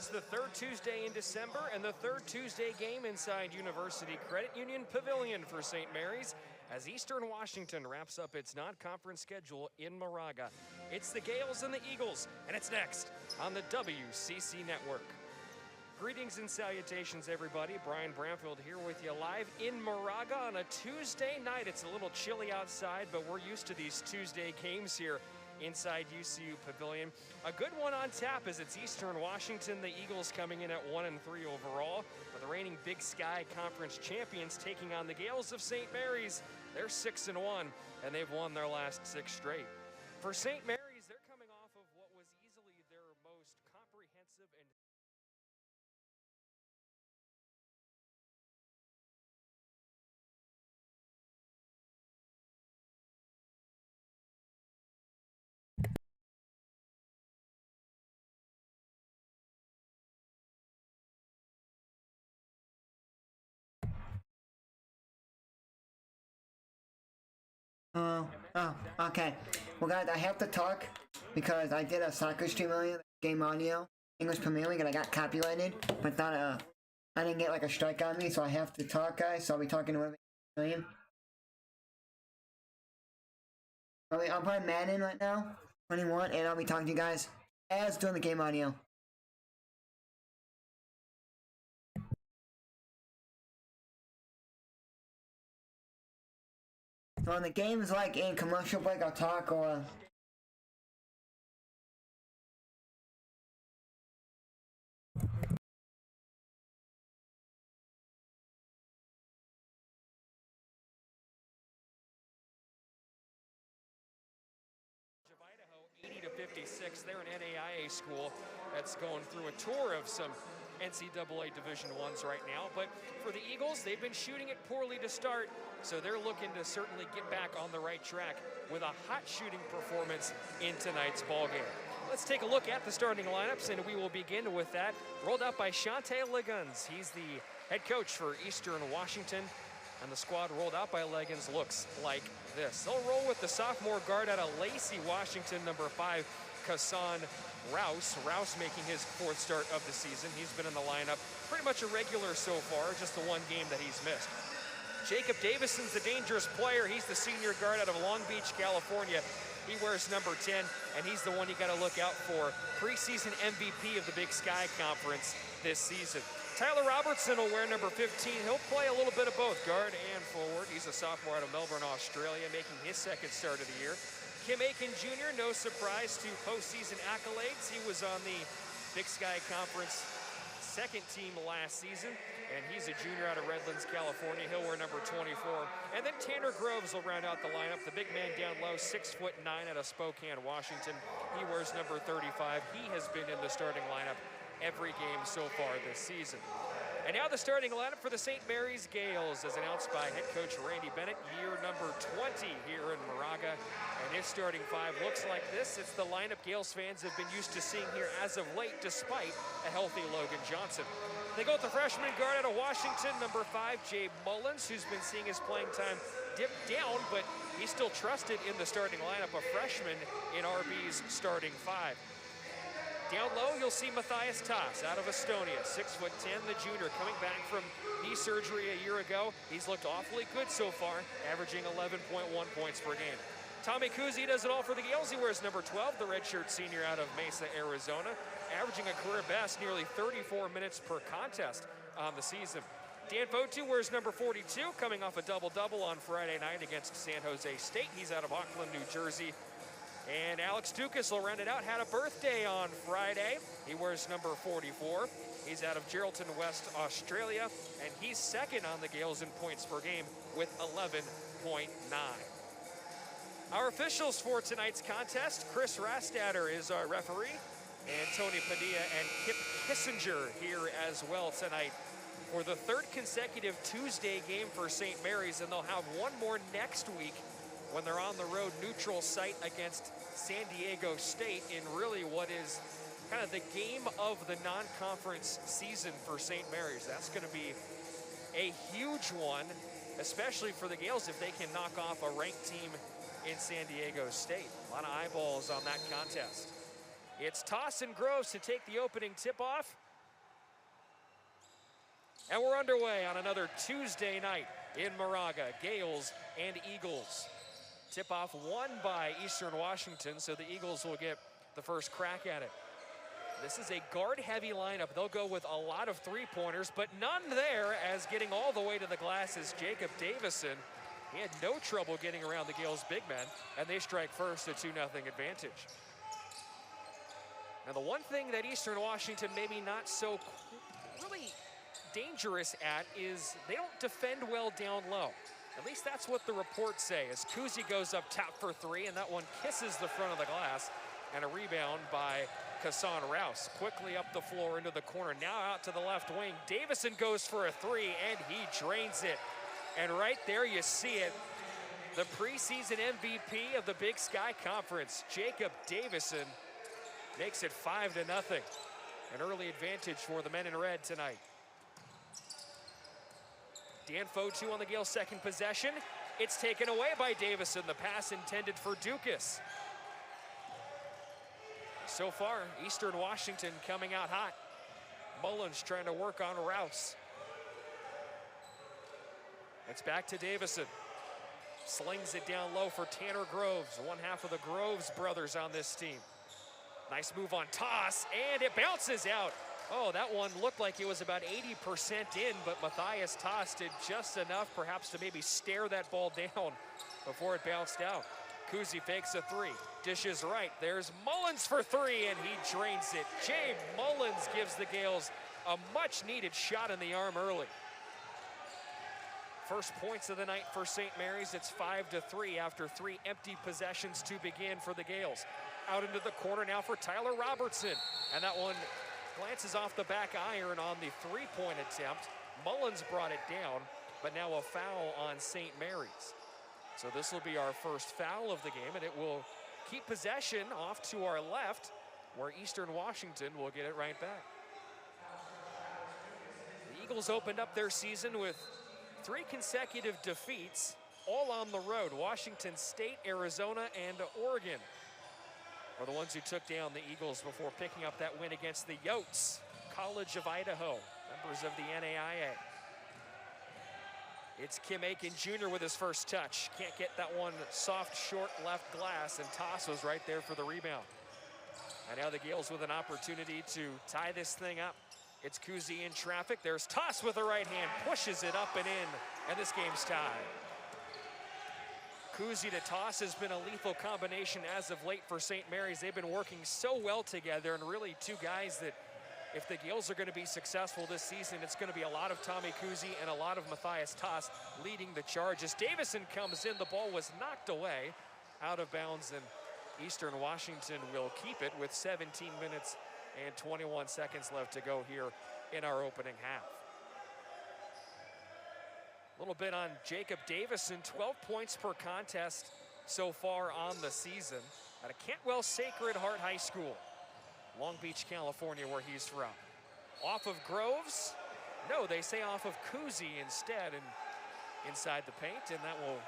It's the third Tuesday in December and the third Tuesday game inside University Credit Union Pavilion for St. Mary's as Eastern Washington wraps up its non-conference schedule in Moraga. It's the Gales and the Eagles, and it's next on the WCC Network. Greetings and salutations, everybody. Brian Bramfield here with you live in Moraga on a Tuesday night. It's a little chilly outside, but we're used to these Tuesday games here inside UCU Pavilion. A good one on tap as it's Eastern Washington. The Eagles coming in at 1-3 overall. But the reigning Big Sky Conference champions taking on the Gales of St. Mary's. They're 6-1, and they've won their last 6 straight. For St. Mary's, they're coming off of what was easily their most comprehensive and Okay. Well, guys, I have to talk because I did a soccer stream earlier, game audio, English Premier League, and I got copyrighted, but not I didn't get like a strike on me, so I have to talk, guys. So I'll be talking to William. I'll play Madden right now, 21, and I'll be talking to you guys as doing the game audio. So when the game is like in commercial break, I'll talk or... Idaho, 80-56. They're an NAIA school that's going through a tour of some NCAA Division I's right now. But for the Eagles, they've been shooting it poorly to start, so they're looking to certainly get back on the right track with a hot shooting performance in tonight's ballgame. Let's take a look at the starting lineups, and we will begin with that rolled out by Shante Liggins. He's the head coach for Eastern Washington, and the squad rolled out by Liggins looks like this. They'll roll with the sophomore guard out of Lacey, Washington, number 5, Kassan Rouse. Rouse making his 4th start of the season. He's been in the lineup pretty much a regular so far, just the one game that he's missed. Jacob Davison's the dangerous player. He's the senior guard out of Long Beach, California. He wears number 10, and he's the one you got to look out for. Preseason MVP of the Big Sky Conference this season. Tyler Robertson will wear number 15. He'll play a little bit of both guard and forward. He's a sophomore out of Melbourne, Australia, making his 2nd start of the year. Kim Aiken Jr., no surprise to postseason accolades. He was on the Big Sky Conference 2nd team last season, and he's a junior out of Redlands, California. He'll wear number 24. And then Tanner Groves will round out the lineup. The big man down low, 6'9" out of Spokane, Washington. He wears number 35. He has been in the starting lineup every game so far this season. And now the starting lineup for the St. Mary's Gales, as announced by head coach Randy Bennett, year number 20 here in Moraga. And his starting 5 looks like this. It's the lineup Gales fans have been used to seeing here as of late, despite a healthy Logan Johnson. They go with the freshman guard out of Washington, number 5, Jay Mullins, who's been seeing his playing time dip down, but he's still trusted in the starting lineup, a freshman in RB's starting 5. Down low, you'll see Matthias Tass out of Estonia, 6'10", the junior, coming back from knee surgery a year ago. He's looked awfully good so far, averaging 11.1 points per game. Tommy Kuzi does it all for the Gales. He wears number 12, the redshirt senior out of Mesa, Arizona, averaging a career best, nearly 34 minutes per contest on the season. Dan Fotu wears number 42, coming off a double-double on Friday night against San Jose State. He's out of Auckland, New Jersey. And Alex Dukas will round it out, had a birthday on Friday. He wears number 44. He's out of Geraldton, West Australia, and he's 2nd on the Gales in points per game with 11.9. Our officials for tonight's contest, Chris Rastatter is our referee, and Tony Padilla and Kip Kissinger here as well tonight for the 3rd consecutive Tuesday game for St. Mary's, and they'll have one more next week when they're on the road neutral site against San Diego State in really what is kind of the game of the non-conference season for St. Mary's. That's going to be a huge one, especially for the Gales if they can knock off a ranked team in San Diego State. A lot of eyeballs on that contest. It's Toss and Groves to take the opening tip-off. And we're underway on another Tuesday night in Moraga. Gales and Eagles. Tip-off won by Eastern Washington, so the Eagles will get the first crack at it. This is a guard-heavy lineup. They'll go with a lot of three-pointers, but none there, as getting all the way to the glass is Jacob Davison. He had no trouble getting around the Gales big men, and they strike first, a 2-0 advantage. Now, the one thing that Eastern Washington maybe not so really dangerous at is they don't defend well down low. At least that's what the reports say, as Kuzi goes up top for three, and that one kisses the front of the glass, and a rebound by Kassan Rouse. Quickly up the floor into the corner, now out to the left wing. Davison goes for a three, and he drains it. And right there you see it, the preseason MVP of the Big Sky Conference, Jacob Davison, makes it 5-0. An early advantage for the men in red tonight. Dan Fotu on the Gales' second possession. It's taken away by Davison. The pass intended for Dukas. So far, Eastern Washington coming out hot. Mullins trying to work on Rouse. It's back to Davison. Slings it down low for Tanner Groves, one half of the Groves brothers on this team. Nice move on toss, and it bounces out. Oh, that one looked like it was about 80% in, but Matthias tossed it just enough perhaps to maybe stare that ball down before it bounced out. Kuzi fakes a three, dishes right. There's Mullins for three, and he drains it. Jay Mullins gives the Gales a much-needed shot in the arm early. First points of the night for St. Mary's. It's 5-3 after three empty possessions to begin for the Gales. Out into the corner now for Tyler Robertson, and that one glances off the back iron on the three-point attempt. Mullins brought it down, but now a foul on St. Mary's. So this will be our first foul of the game, and it will keep possession off to our left, where Eastern Washington will get it right back. The Eagles opened up their season with 3 consecutive defeats, all on the road. Washington State, Arizona, and Oregon are the ones who took down the Eagles before picking up that win against the Yotes, College of Idaho, members of the NAIA. It's Kim Aiken Jr. with his first touch. Can't get that one soft, short left glass, and Toss was right there for the rebound. And now the Gales with an opportunity to tie this thing up. It's Kuzi in traffic. There's Toss with the right hand, pushes it up and in, and this game's tied. Kuzi to Toss has been a lethal combination as of late for St. Mary's. They've been working so well together, and really two guys that, if the Gales are going to be successful this season, it's going to be a lot of Tommy Kuzi and a lot of Matthias Toss leading the charge. As Davison comes in, the ball was knocked away out of bounds, and Eastern Washington will keep it with 17 minutes and 21 seconds left to go here in our opening half. A little bit on Jacob Davison, 12 points per contest so far on the season at a Cantwell Sacred Heart High School, Long Beach, California, where he's from. Off of Groves? No, they say off of Kuzi instead, and inside the paint, and that will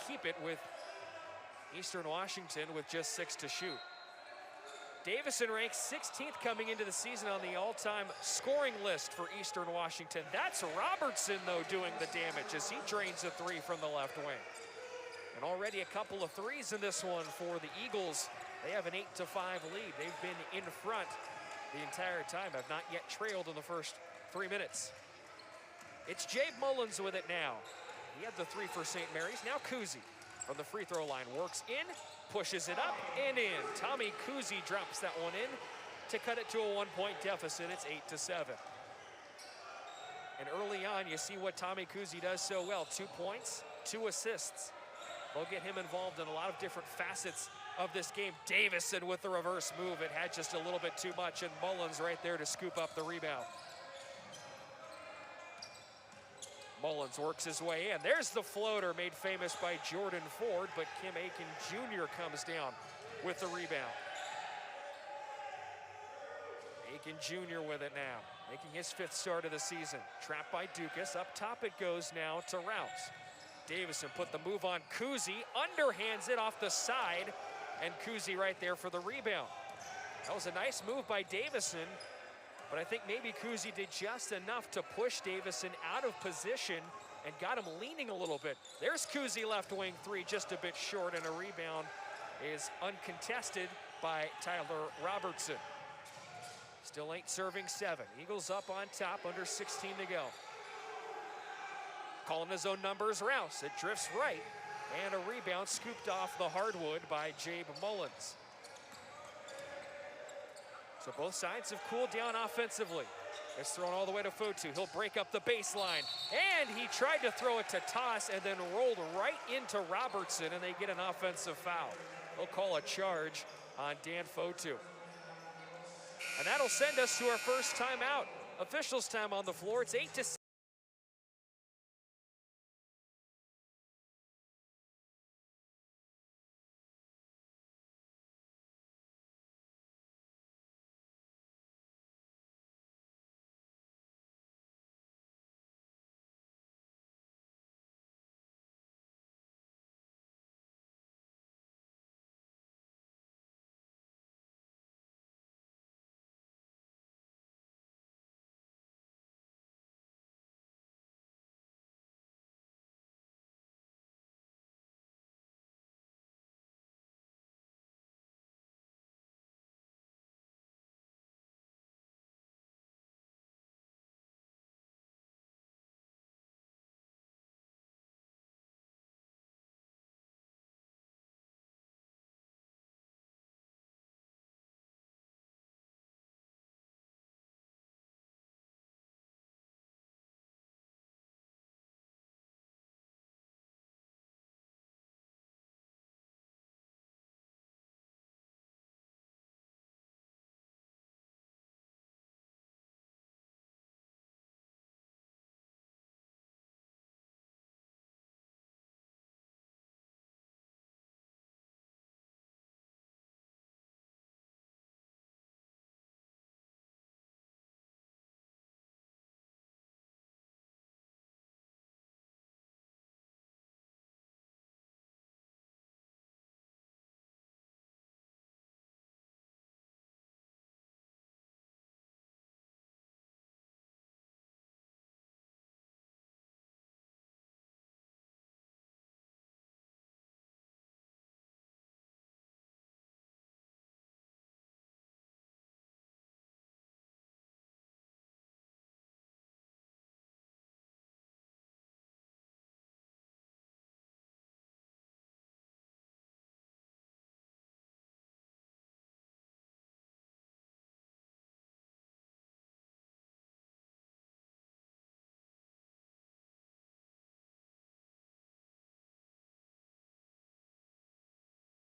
keep it with Eastern Washington with just 6 to shoot. Davison ranks 16th coming into the season on the all-time scoring list for Eastern Washington. That's Robertson, though, doing the damage as he drains a three from the left wing. And already a couple of threes in this one for the Eagles. They have an 8-5 lead. They've been in front the entire time, have not yet trailed in the first 3 minutes. It's Jay Mullins with it now. He had the three for St. Mary's. Now Kuzi from the free throw line works in, pushes it up and in. Tommy Kuzi drops that one in to cut it to a 1-point deficit. It's 8-7. And early on, you see what Tommy Kuzi does so well. 2 points, 2 assists. They'll get him involved in a lot of different facets of this game. Davison with the reverse move. It had just a little bit too much, and Mullins right there to scoop up the rebound. Mullins works his way in. There's the floater made famous by Jordan Ford, but Kim Aiken Jr. comes down with the rebound. Aiken Jr. with it now, making his 5th start of the season. Trapped by Dukas. Up top it goes now to Rouse. Davison put the move on Kuzi, underhands it off the side, and Kuzi right there for the rebound. That was a nice move by Davison. but I think maybe Kuzi did just enough to push Davison out of position and got him leaning a little bit. There's Kuzi left wing three, just a bit short, and a rebound is uncontested by Tyler Robertson. Still ain't serving 7. Eagles up on top, under 16 to go. Calling his own numbers, Rouse. It drifts right, and a rebound scooped off the hardwood by Jabe Mullins. So both sides have cooled down offensively. It's thrown all the way to Fotu. He'll break up the baseline, and he tried to throw it to Toss and then rolled right into Robertson, and they get an offensive foul. They'll call a charge on Dan Fotu. And that'll send us to our first timeout. Officials' time on the floor. It's 8-6.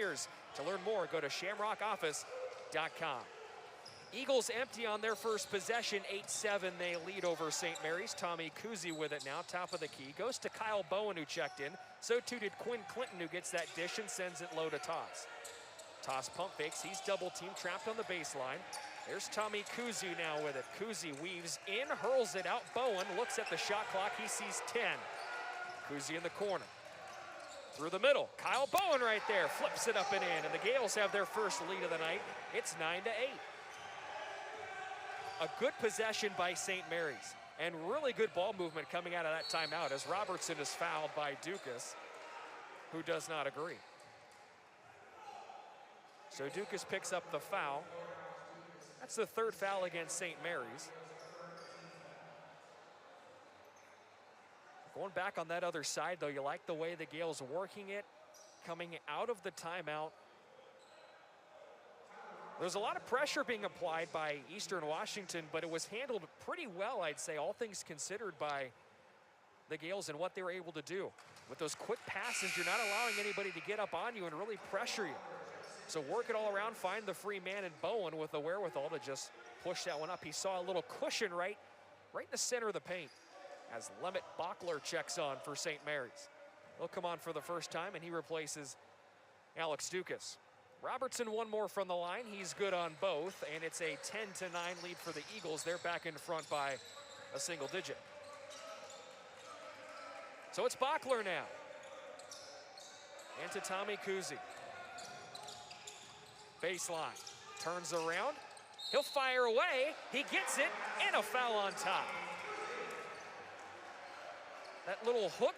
To learn more, go to shamrockoffice.com. Eagles empty on their first possession, 8-7. They lead over St. Mary's. Tommy Kuzi with it now, top of the key. Goes to Kyle Bowen, who checked in. So too did Quinn Clinton, who gets that dish and sends it low to Toss. Toss pump fakes. He's double teamed, trapped on the baseline. There's Tommy Kuzi now with it. Kuzi weaves in, hurls it out. Bowen looks at the shot clock. He sees 10. Kuzi in the corner. Through the middle, Kyle Bowen right there, flips it up and in, and the Gales have their first lead of the night. It's 9-8. A good possession by St. Mary's, and really good ball movement coming out of that timeout as Robertson is fouled by Dukas, who does not agree. So Dukas picks up the foul. That's the third foul against St. Mary's. Going back on that other side, though, you like the way the Gales working it, coming out of the timeout. There's a lot of pressure being applied by Eastern Washington, but it was handled pretty well, I'd say, all things considered, by the Gales and what they were able to do. With those quick passes, you're not allowing anybody to get up on you and really pressure you. So work it all around, find the free man, and Bowen with the wherewithal to just push that one up. He saw a little cushion right in the center of the paint as Lemmet Bachler checks on for St. Mary's. He'll come on for the first time, and he replaces Alex Dukas. Robertson one more from the line. He's good on both, and it's a 10-9 lead for the Eagles. They're back in front by a single digit. So it's Bachler now. And to Tommy Kuzi. Baseline. Turns around. He'll fire away. He gets it, and a foul on top. That little hook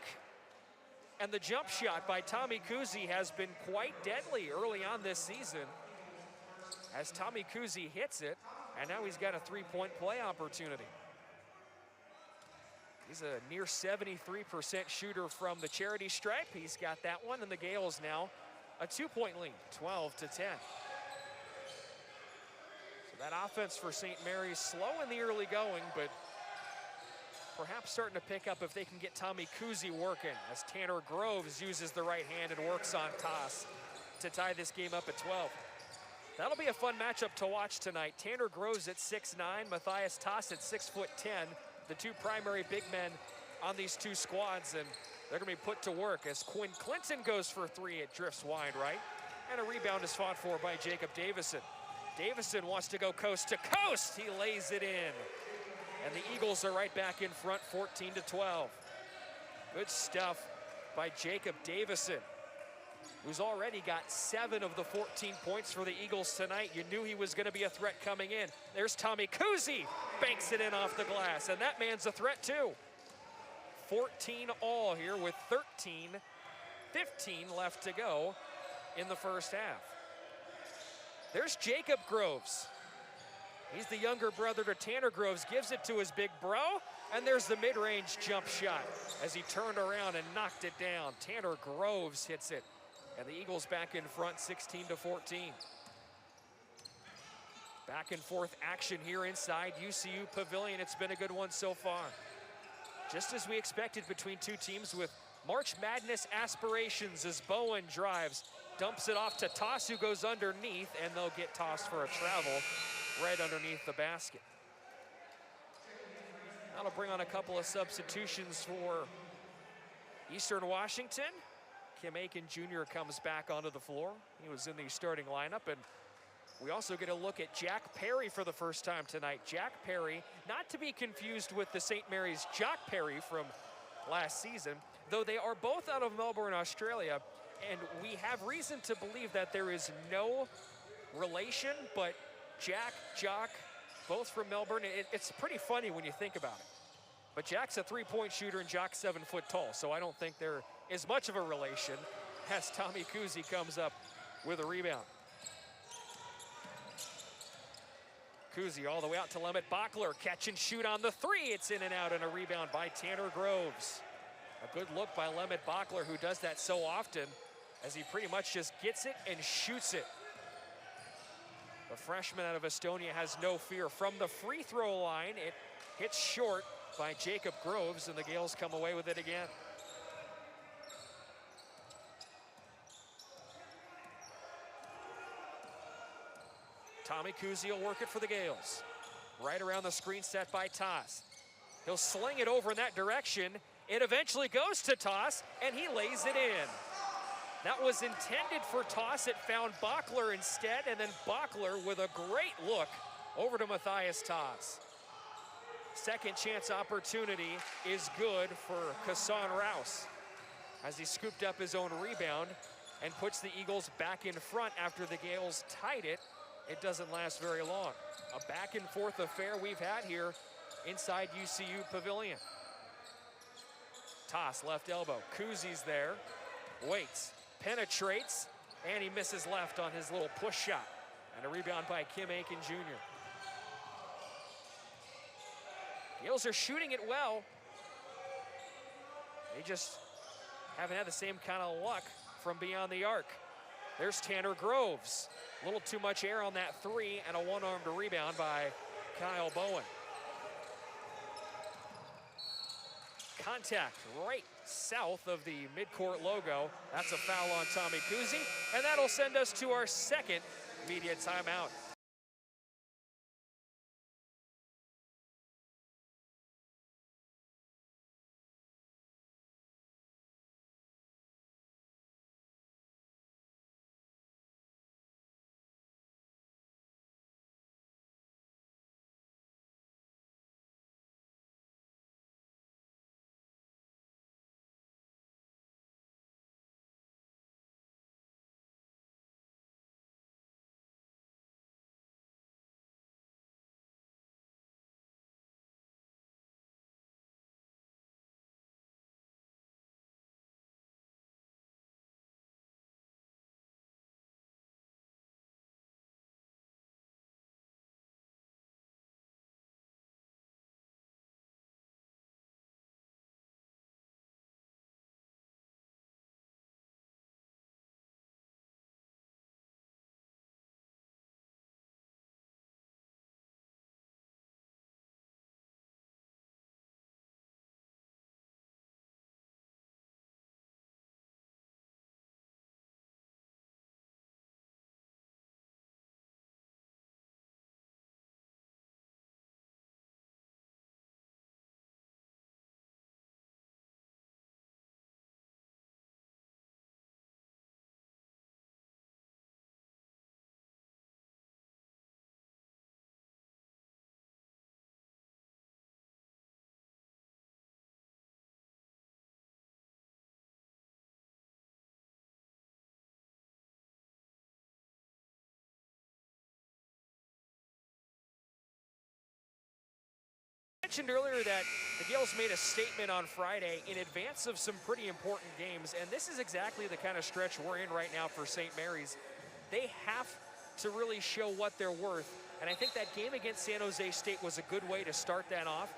and the jump shot by Tommy Kuhse has been quite deadly early on this season. As Tommy Kuhse hits it, and now he's got a three-point play opportunity. He's a near 73% shooter from the charity stripe. He's got that one, and the Gales now a 2-point lead, 12-10. So that offense for St. Mary's slow in the early going, but perhaps starting to pick up if they can get Tommy Kuhse working, as Tanner Groves uses the right hand and works on Toss to tie this game up at 12. That'll be a fun matchup to watch tonight. Tanner Groves at 6'9", Matthias Toss at 6'10", the two primary big men on these two squads, and they're gonna be put to work as Quinn Clinton goes for three. It drifts wide right, and a rebound is fought for by Jacob Davison. Davison wants to go coast to coast. He lays it in. And the Eagles are right back in front, 14-12. Good stuff by Jacob Davison, who's already got 7 of the 14 points for the Eagles tonight. You knew he was gonna be a threat coming in. There's Tommy Kuhse, banks it in off the glass, and that man's a threat too. 14 all here with 15 left to go in the first half. There's Jacob Groves. He's the younger brother to Tanner Groves, gives it to his big bro, and there's the mid-range jump shot as he turned around and knocked it down. Tanner Groves hits it, and the Eagles back in front, 16-14. Back and forth action here inside UCU Pavilion. It's been a good one so far. Just as we expected between two teams with March Madness aspirations as Bowen drives, dumps it off to Toss, who goes underneath, and they'll get tossed for a travel right underneath the basket. That'll bring on a couple of substitutions for Eastern Washington. Kim Aiken Jr. comes back onto the floor. He was in the starting lineup, and we also get a look at Jack Perry for the first time tonight. Jack Perry, not to be confused with the St. Mary's Jock Perry from last season, though they are both out of Melbourne, Australia, and we have reason to believe that there is no relation, but Jack, Jock, both from Melbourne. It's pretty funny when you think about it. But Jack's a three-point shooter and Jock's 7 foot tall, so I don't think there is much of a relation as Tommy Kuhse comes up with a rebound. Kuhse all the way out to Lemmet Bachler, catch and shoot on the three. It's in and out, and a rebound by Tanner Groves. A good look by Lemmet Bachler, who does that so often, as he pretty much just gets it and shoots it. The freshman out of Estonia has no fear. From the free throw line, it hits short by Jacob Groves, and the Gales come away with it again. Tommy Kuhse will work it for the Gales. Right around the screen set by Toss. He'll sling it over in that direction. It eventually goes to Toss, and he lays it in. That was intended for Toss. It found Bachler instead, and then Bachler with a great look over to Matthias Toss. Second chance opportunity is good for Kassan Rouse as he scooped up his own rebound and puts the Eagles back in front after the Gales tied it. It doesn't last very long. A back and forth affair we've had here inside UCU Pavilion. Toss, left elbow. Kuhse's there, waits, penetrates, and he misses left on his little push shot. And a rebound by Kim Aiken Jr. Gales are shooting it well. They just haven't had the same kind of luck from beyond the arc. There's Tanner Groves. A little too much air on that three, and a one-armed rebound by Kyle Bowen. Contact right south of the midcourt logo. That's a foul on Tommy Kuhse, and that'll send us to our second media timeout. mentioned earlier that the Gales made a statement on Friday in advance of some pretty important games, and this is exactly the kind of stretch we're in right now for St. Mary's. They have to really show what they're worth, and I think that game against San Jose State was a good way to start that off.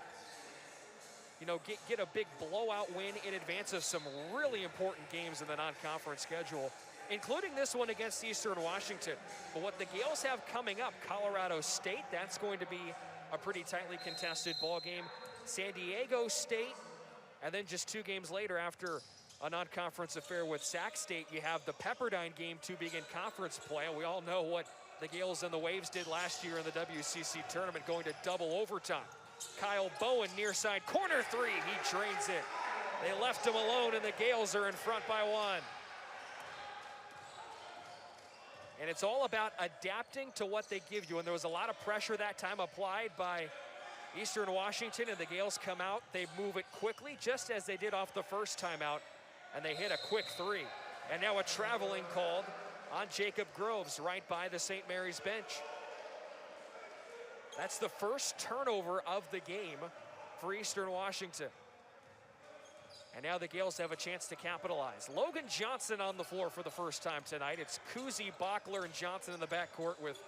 You know, get a big blowout win in advance of some really important games in the non-conference schedule, including this one against Eastern Washington. But what the Gales have coming up, Colorado State, that's going to be a pretty tightly contested ball game. San Diego State, and then just 2 games later, after a non-conference affair with Sac State, you have the Pepperdine game to begin conference play. We all know what the Gales and the Waves did last year in the WCC tournament, going to double overtime. Kyle Bowen, near side corner 3, he drains it. They left him alone, and the Gales are in front by 1. And it's all about adapting to what they give you. And there was a lot of pressure that time applied by Eastern Washington, and the Gales come out. They move it quickly, just as they did off the first time out, and they hit a quick 3. And now a traveling called on Jacob Groves right by the St. Mary's bench. That's the first turnover of the game for Eastern Washington. And now the Gales have a chance to capitalize. Logan Johnson on the floor for the first time tonight. It's Kuzi, Bachler, and Johnson in the backcourt with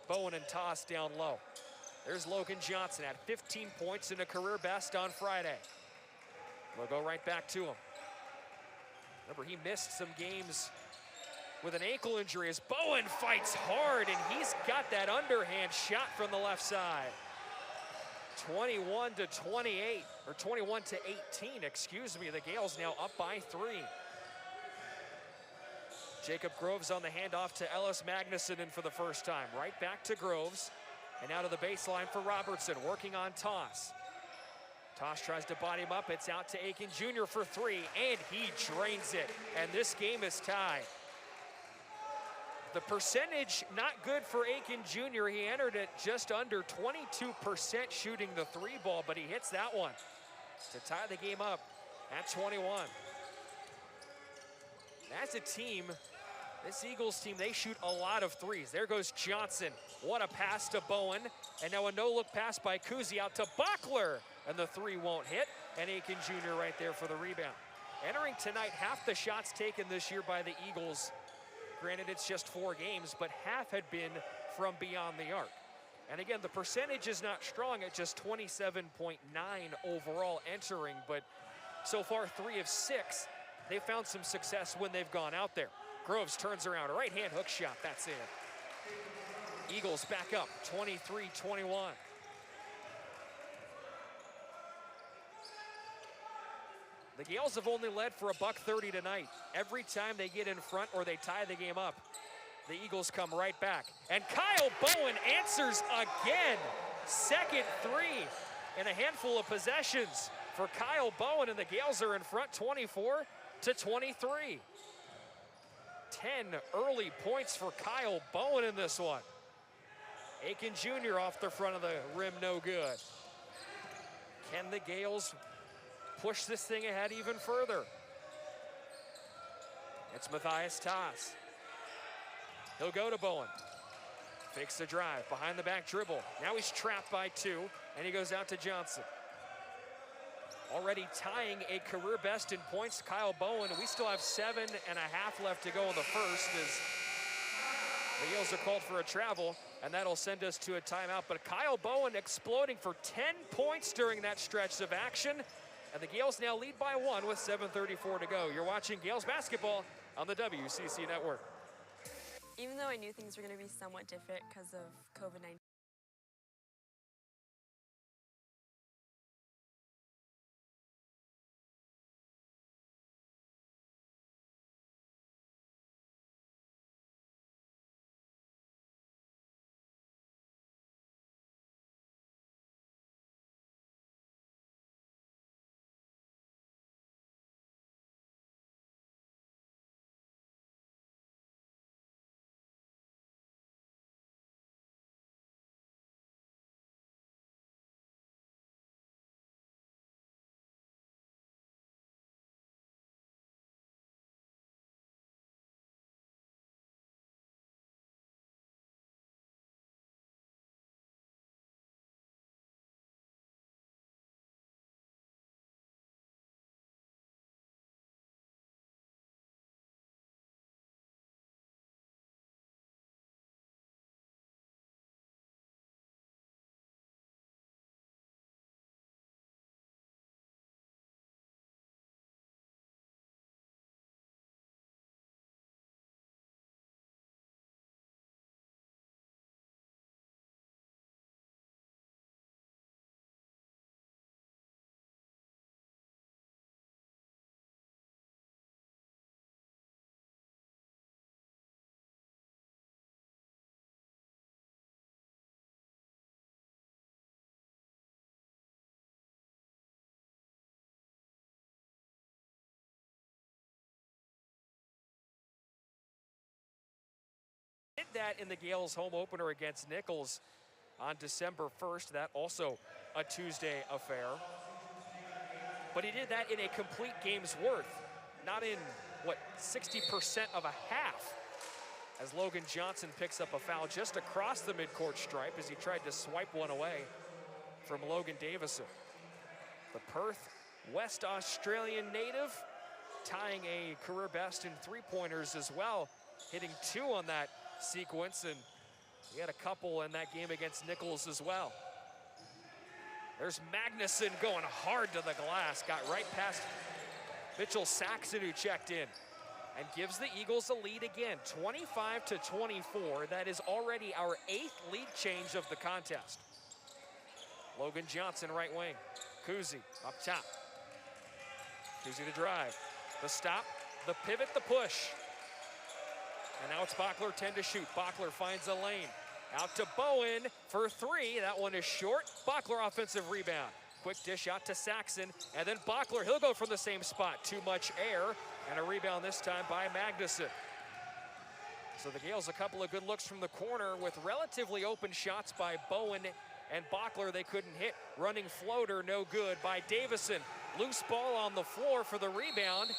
Bowen and Toss down low. There's Logan Johnson at 15 points and a career best on Friday. We'll go right back to him. Remember, he missed some games with an ankle injury as Bowen fights hard, and he's got that underhand shot from the left side. 21 to 28, or 21 to 18, excuse me. The Gales now up by 3. Jacob Groves on the handoff to Ellis Magnuson in for the first time. Right back to Groves, and out of the baseline for Robertson, working on Toss. Toss tries to body him up. It's out to Aiken Jr. for 3, and he drains it. And this game is tied. The percentage not good for Aiken Jr. He entered it just under 22% shooting the 3 ball, but he hits that one to tie the game up at 21. As a team, this Eagles team, they shoot a lot of 3s. There goes Johnson. What a pass to Bowen. And now a no-look pass by Kuzi out to Bachler. And the 3 won't hit. And Aiken Jr. right there for the rebound. Entering tonight, half the shots taken this year by the Eagles, granted it's just 4 games, but half had been from beyond the arc. And again, the percentage is not strong at just 27.9 overall entering, but so far 3 of 6, they've found some success when they've gone out there. Groves turns around, a right-hand hook shot, that's it. Eagles back up, 23-21. The Gales have only led for $130 tonight. Every time they get in front or they tie the game up, the Eagles come right back. And Kyle Bowen answers again. Second 3 in a handful of possessions for Kyle Bowen, and the Gales are in front 24-23. 10 early points for Kyle Bowen in this one. Aiken Jr. off the front of the rim, no good. Can the Gales push this thing ahead even further? It's Matthias Toss. He'll go to Bowen. Fakes the drive, behind the back dribble. Now he's trapped by 2, and he goes out to Johnson. Already tying a career best in points, Kyle Bowen. We still have 7.5 left to go in the first as the Gales are called for a travel, and that'll send us to a timeout. But Kyle Bowen exploding for 10 points during that stretch of action. And the Gales now lead by 1 with 7:34 to go. You're watching Gales basketball on the WCC Network. Even though I knew things were going to be somewhat different because of COVID-19, that in the Gales home opener against Nichols on December 1st. That also a Tuesday affair. But he did that in a complete game's worth, not in, 60% of a half, as Logan Johnson picks up a foul just across the midcourt stripe as he tried to swipe one away from Logan Davison. The Perth, West Australian native, tying a career best in three-pointers as well, hitting 2 on that sequence, and he had a couple in that game against Nichols as well. There's Magnuson going hard to the glass, got right past Mitchell Saxon, who checked in, and gives the Eagles a lead again, 25-24. That is already our 8th lead change of the contest. Logan Johnson, right wing. Kuzi up top. Kuzi to drive. The stop, the pivot, the push. And now it's Bachler, 10 to shoot. Bachler finds a lane. Out to Bowen for 3. That one is short. Bachler offensive rebound. Quick dish out to Saxon. And then Bachler, he'll go from the same spot. Too much air. And a rebound this time by Magnuson. So the Gales, a couple of good looks from the corner with relatively open shots by Bowen and Bachler. They couldn't hit. Running floater, no good by Davison. Loose ball on the floor for the rebound.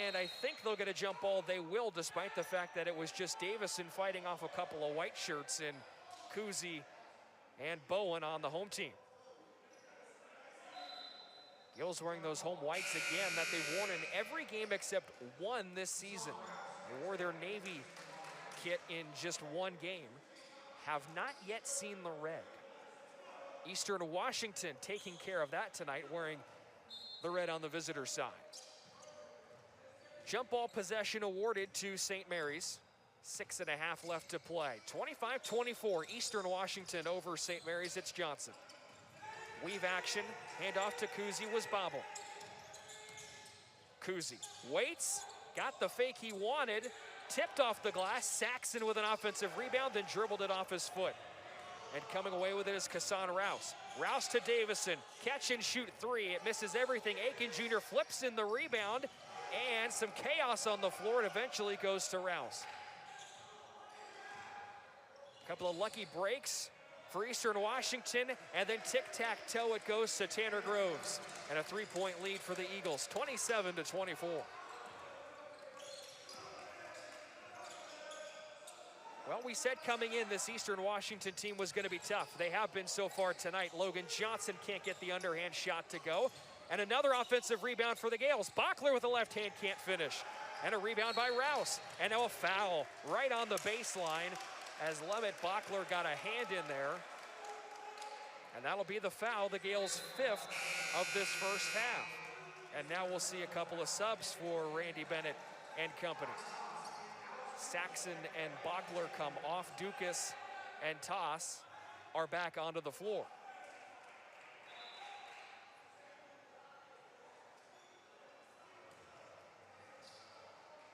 And I think they'll get a jump ball. They will, despite the fact that it was just Davison fighting off a couple of white shirts in Kuzi and Bowen on the home team. Gills wearing those home whites again that they've worn in every game except one this season. They wore their Navy kit in just one game. Have not yet seen the red. Eastern Washington taking care of that tonight, wearing the red on the visitor side. Jump ball possession awarded to St. Mary's. 6.5 left to play. 25-24, Eastern Washington over St. Mary's. It's Johnson. Weave action, handoff to Kuzi was Bobble. Kuzi waits, got the fake he wanted, tipped off the glass. Saxon with an offensive rebound, then dribbled it off his foot. And coming away with it is Kassan Rouse. Rouse to Davison, catch and shoot 3. It misses everything. Aiken Jr. flips in the rebound, and some chaos on the floor. It eventually goes to Rouse. A couple of lucky breaks for Eastern Washington, and then tic-tac-toe it goes to Tanner Groves. And a 3-point lead for the Eagles, 27-24. Well, we said coming in this Eastern Washington team was going to be tough. They have been so far tonight. Logan Johnson can't get the underhand shot to go. And another offensive rebound for the Gales. Bachler with the left hand can't finish. And a rebound by Rouse. And now a foul right on the baseline as Lemet Bachler got a hand in there. And that'll be the foul, the Gales' 5th of this first half. And now we'll see a couple of subs for Randy Bennett and company. Saxon and Bachler come off. Dukas and Toss are back onto the floor.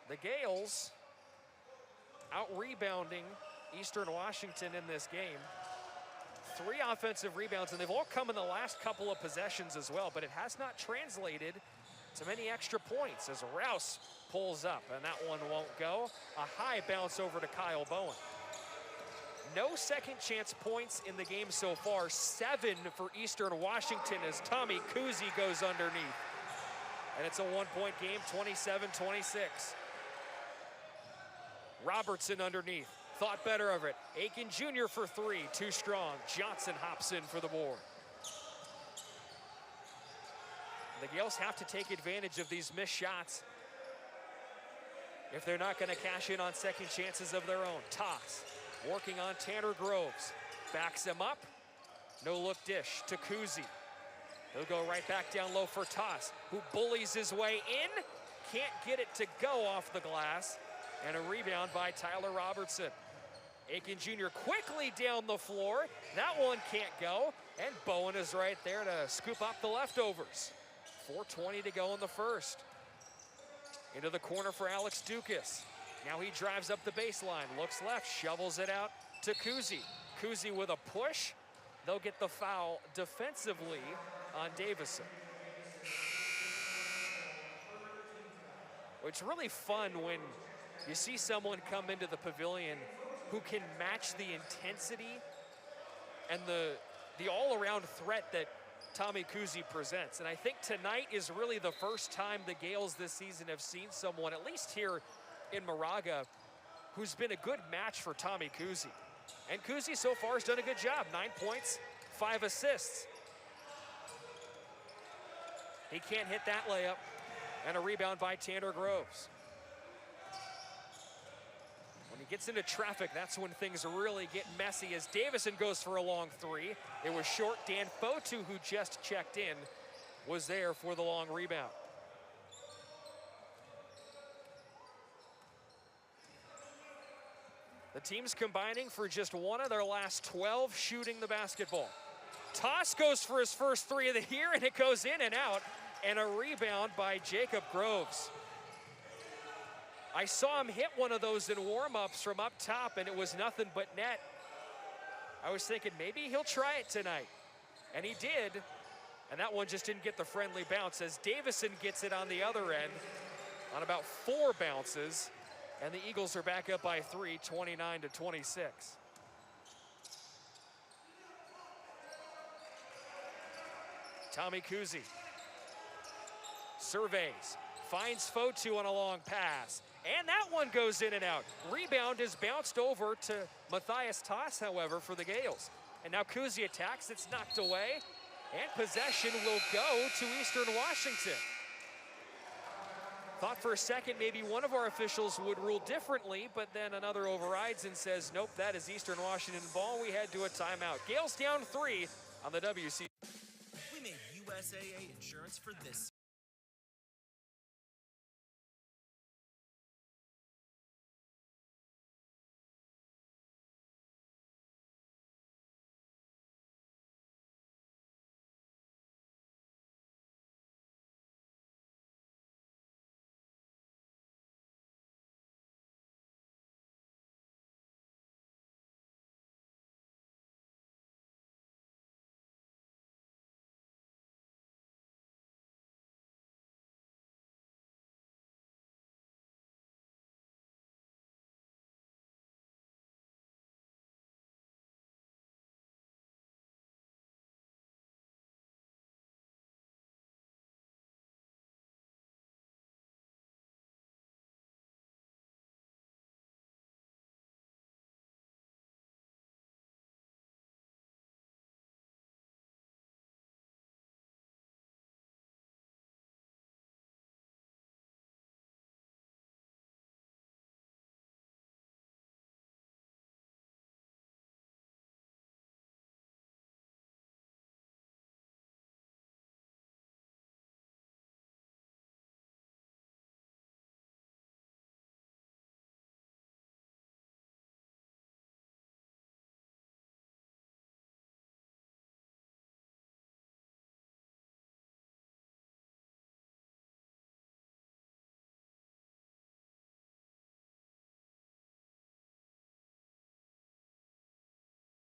The Gales out-rebounding Eastern Washington in this game. 3 offensive rebounds, and they've all come in the last couple of possessions as well, but it has not translated to many extra points as Rouse pulls up, and that one won't go. A high bounce over to Kyle Bowen. No second chance points in the game so far. 7 for Eastern Washington as Tommy Kuzi goes underneath. And it's a 1-point game, 27-26. Robertson underneath, thought better of it. Aiken Jr. for 3, too strong. Johnson hops in for the board. The Gales have to take advantage of these missed shots if they're not going to cash in on second chances of their own. Toss, working on Tanner Groves. Backs him up. No look dish to Kuzi. He'll go right back down low for Toss, who bullies his way in. Can't get it to go off the glass. And a rebound by Tyler Robertson. Aiken Jr. quickly down the floor. That one can't go. And Bowen is right there to scoop up the leftovers. 4:20 to go in the first. Into the corner for Alex Dukas. Now he drives up the baseline, looks left, shovels it out to Kuzi. Kuzi with a push. They'll get the foul defensively on Davison. It's really fun when you see someone come into the pavilion who can match the intensity and the all-around threat that Tommy Kuhse presents. And I think tonight is really the first time the Gales this season have seen someone, at least here in Moraga, who's been a good match for Tommy Kuhse. And Kuhse so far has done a good job. 9 points, 5 assists. He can't hit that layup. And a rebound by Tanner Groves. When he gets into traffic, that's when things really get messy as Davison goes for a long three. It was short. Dan Fotu, who just checked in, was there for the long rebound. The team's combining for just one of their last 12 shooting the basketball. Toss goes for his first three of the year, and it goes in and out. And a rebound by Jacob Groves. I saw him hit one of those in warm-ups from up top, and it was nothing but net. I was thinking maybe he'll try it tonight. And he did. And that one just didn't get the friendly bounce as Davison gets it on the other end on about 4 bounces. And the Eagles are back up by 3, 29-26. Tommy Kuhse surveys, finds Fotu on a long pass, and that one goes in and out. Rebound is bounced over to Matthias Toss, however, for the Gales. And now Kuhse attacks, it's knocked away, and possession will go to Eastern Washington. Thought for a second maybe one of our officials would rule differently, but then another overrides and says, nope, that is Eastern Washington ball. We head to a timeout. Gales down 3 on the WC. We made USAA insurance for this.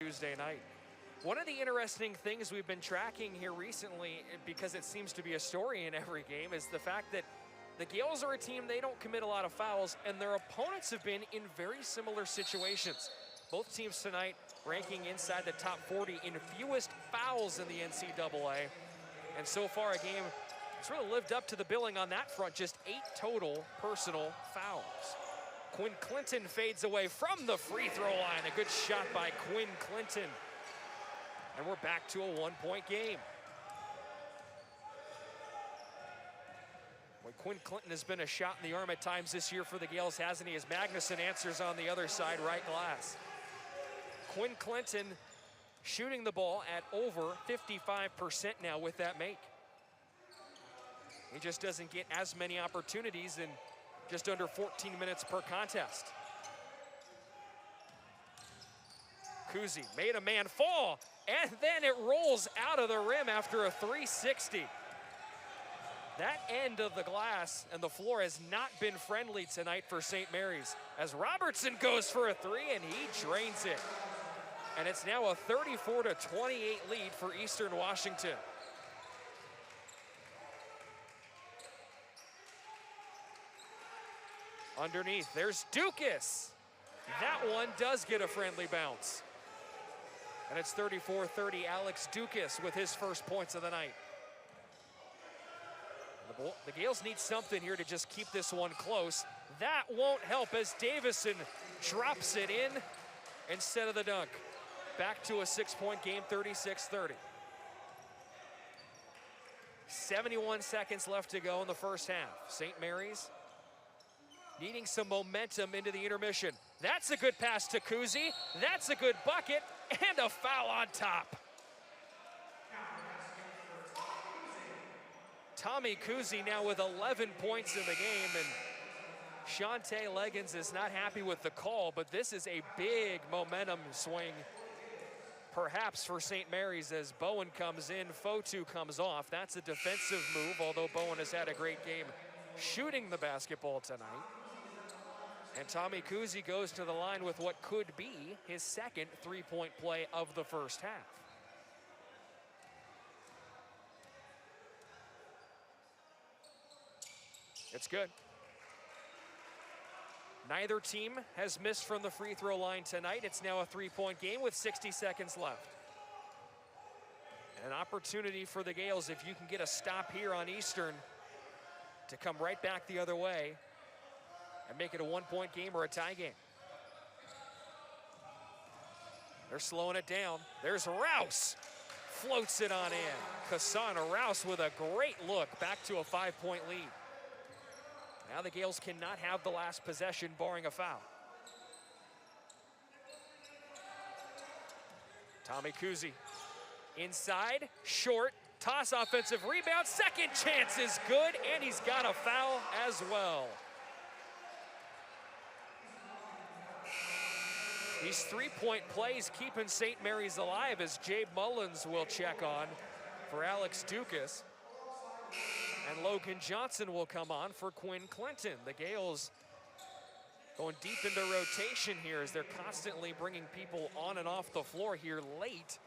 Tuesday night. One of the interesting things we've been tracking here recently, because it seems to be a story in every game, is the fact that the Gales are a team, they don't commit a lot of fouls, and their opponents have been in very similar situations. Both teams tonight ranking inside the top 40 in fewest fouls in the NCAA. And so far a game that's really lived up to the billing on that front, just 8 total personal fouls. Quinn Clinton fades away from the free throw line. A good shot by Quinn Clinton. And we're back to a 1-point game. When Quinn Clinton has been a shot in the arm at times this year for the Gales, hasn't he? As Magnuson answers on the other side, right glass. Quinn Clinton shooting the ball at over 55% now with that make. He just doesn't get as many opportunities in just under 14 minutes per contest. Kuhse made a man fall, and then it rolls out of the rim after a 360. That end of the glass and the floor has not been friendly tonight for St. Mary's, as Robertson goes for a 3 and he drains it. And it's now a 34-28 lead for Eastern Washington. Underneath, there's Dukas. That one does get a friendly bounce. And it's 34-30, Alex Dukas with his first points of the night. The Gales need something here to just keep this one close. That won't help as Davison drops it in instead of the dunk. Back to a 6-point game, 36-30. 71 seconds left to go in the first half. St. Mary's needing some momentum into the intermission. That's a good pass to Kuzi. That's a good bucket, and a foul on top. Tommy Kuzi now with 11 points in the game, and Shantae Leggins is not happy with the call, but this is a big momentum swing, perhaps for St. Mary's, as Bowen comes in, Fotu comes off. That's a defensive move, although Bowen has had a great game shooting the basketball tonight. And Tommy Kuzi goes to the line with what could be his second three-point play of the first half. It's good. Neither team has missed from the free throw line tonight. It's now a three-point game with 60 seconds left. And an opportunity for the Gales, if you can get a stop here on Eastern, to come right back the other way and make it a one-point game or a tie game. They're slowing it down. There's Rouse. Floats it on in. Cassandra Rouse with a great look back to a 5-point lead. Now the Gales cannot have the last possession barring a foul. Tommy Kuzi inside, short, toss, offensive rebound, second chance is good, and he's got a foul as well. These three-point plays keeping St. Mary's alive as Jabe Mullins will check on for Alex Dukas. And Logan Johnson will come on for Quinn Clinton. The Gales going deep into rotation here as they're constantly bringing people on and off the floor here late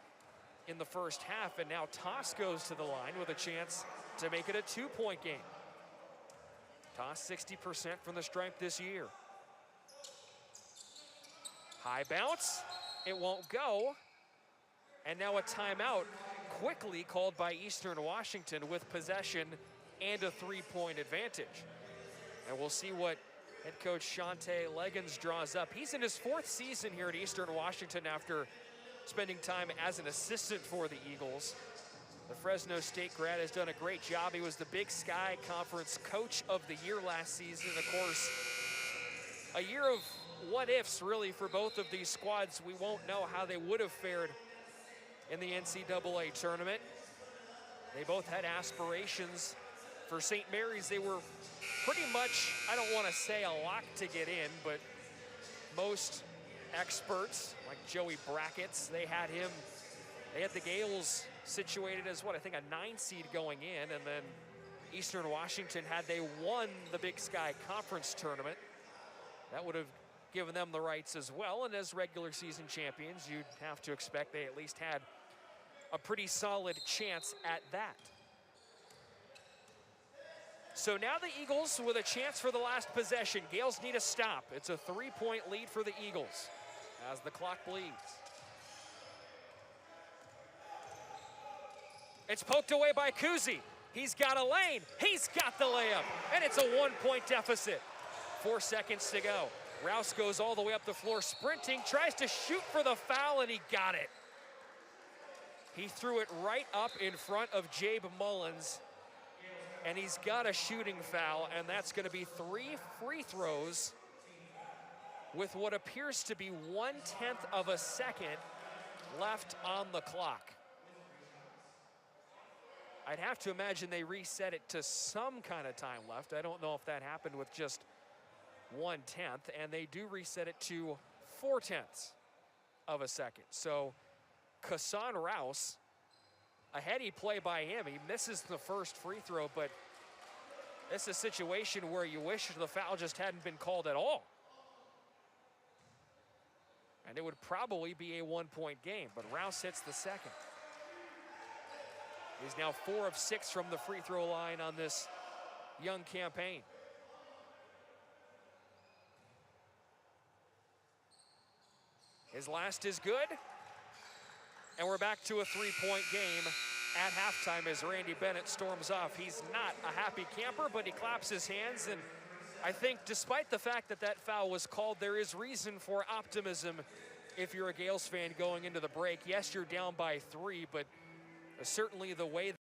in the first half. And now Toss goes to the line with a chance to make it a two-point game. Toss 60% from the stripe this year. High bounce, it won't go. And now a timeout quickly called by Eastern Washington with possession and a three-point advantage. And we'll see what head coach Shantae Leggins draws up. He's in his fourth season here at Eastern Washington after spending time as an assistant for the Eagles. The Fresno State grad has done a great job. He was the Big Sky Conference Coach of the Year last season. Of course, a year of what-ifs really for both of these squads. We won't know how they would have fared in the NCAA tournament. They both had aspirations. For St. Mary's, they were pretty much, I don't want to say a lock to get in, but most experts, like Joey Brackets, they had the Gales situated as what, I think a 9 seed going in, and then Eastern Washington, had they won the Big Sky Conference tournament, that would have given them the rights as well. And as regular season champions, you'd have to expect they at least had a pretty solid chance at that. So now the Eagles with a chance for the last possession. Gales need a stop. It's a 3-point lead for the Eagles as the clock bleeds. It's poked away by Kuzi. He's got a lane. He's got the layup. And it's a 1-point deficit. 4 seconds to go. Rouse goes all the way up the floor sprinting, tries to shoot for the foul, and he got it. He threw it right up in front of Jabe Mullins, and he's got a shooting foul, and that's going to be 3 free throws with what appears to be 1/10 of a second left on the clock. I'd have to imagine they reset it to some kind of time left. I don't know if that happened with just 1/10, and they do reset it to 4/10 of a second. So Cassandra Rouse, a heady play by him. He misses the first free throw, but it's a situation where you wish the foul just hadn't been called at all. And it would probably be a 1-point game, but Rouse hits the second. He's now 4 of 6 from the free throw line on this young campaign. His last is good. And we're back to a three-point game at halftime as Randy Bennett storms off. He's not a happy camper, but he claps his hands. And I think despite the fact that that foul was called, there is reason for optimism if you're a Gales fan going into the break. Yes, you're down by 3, but certainly the way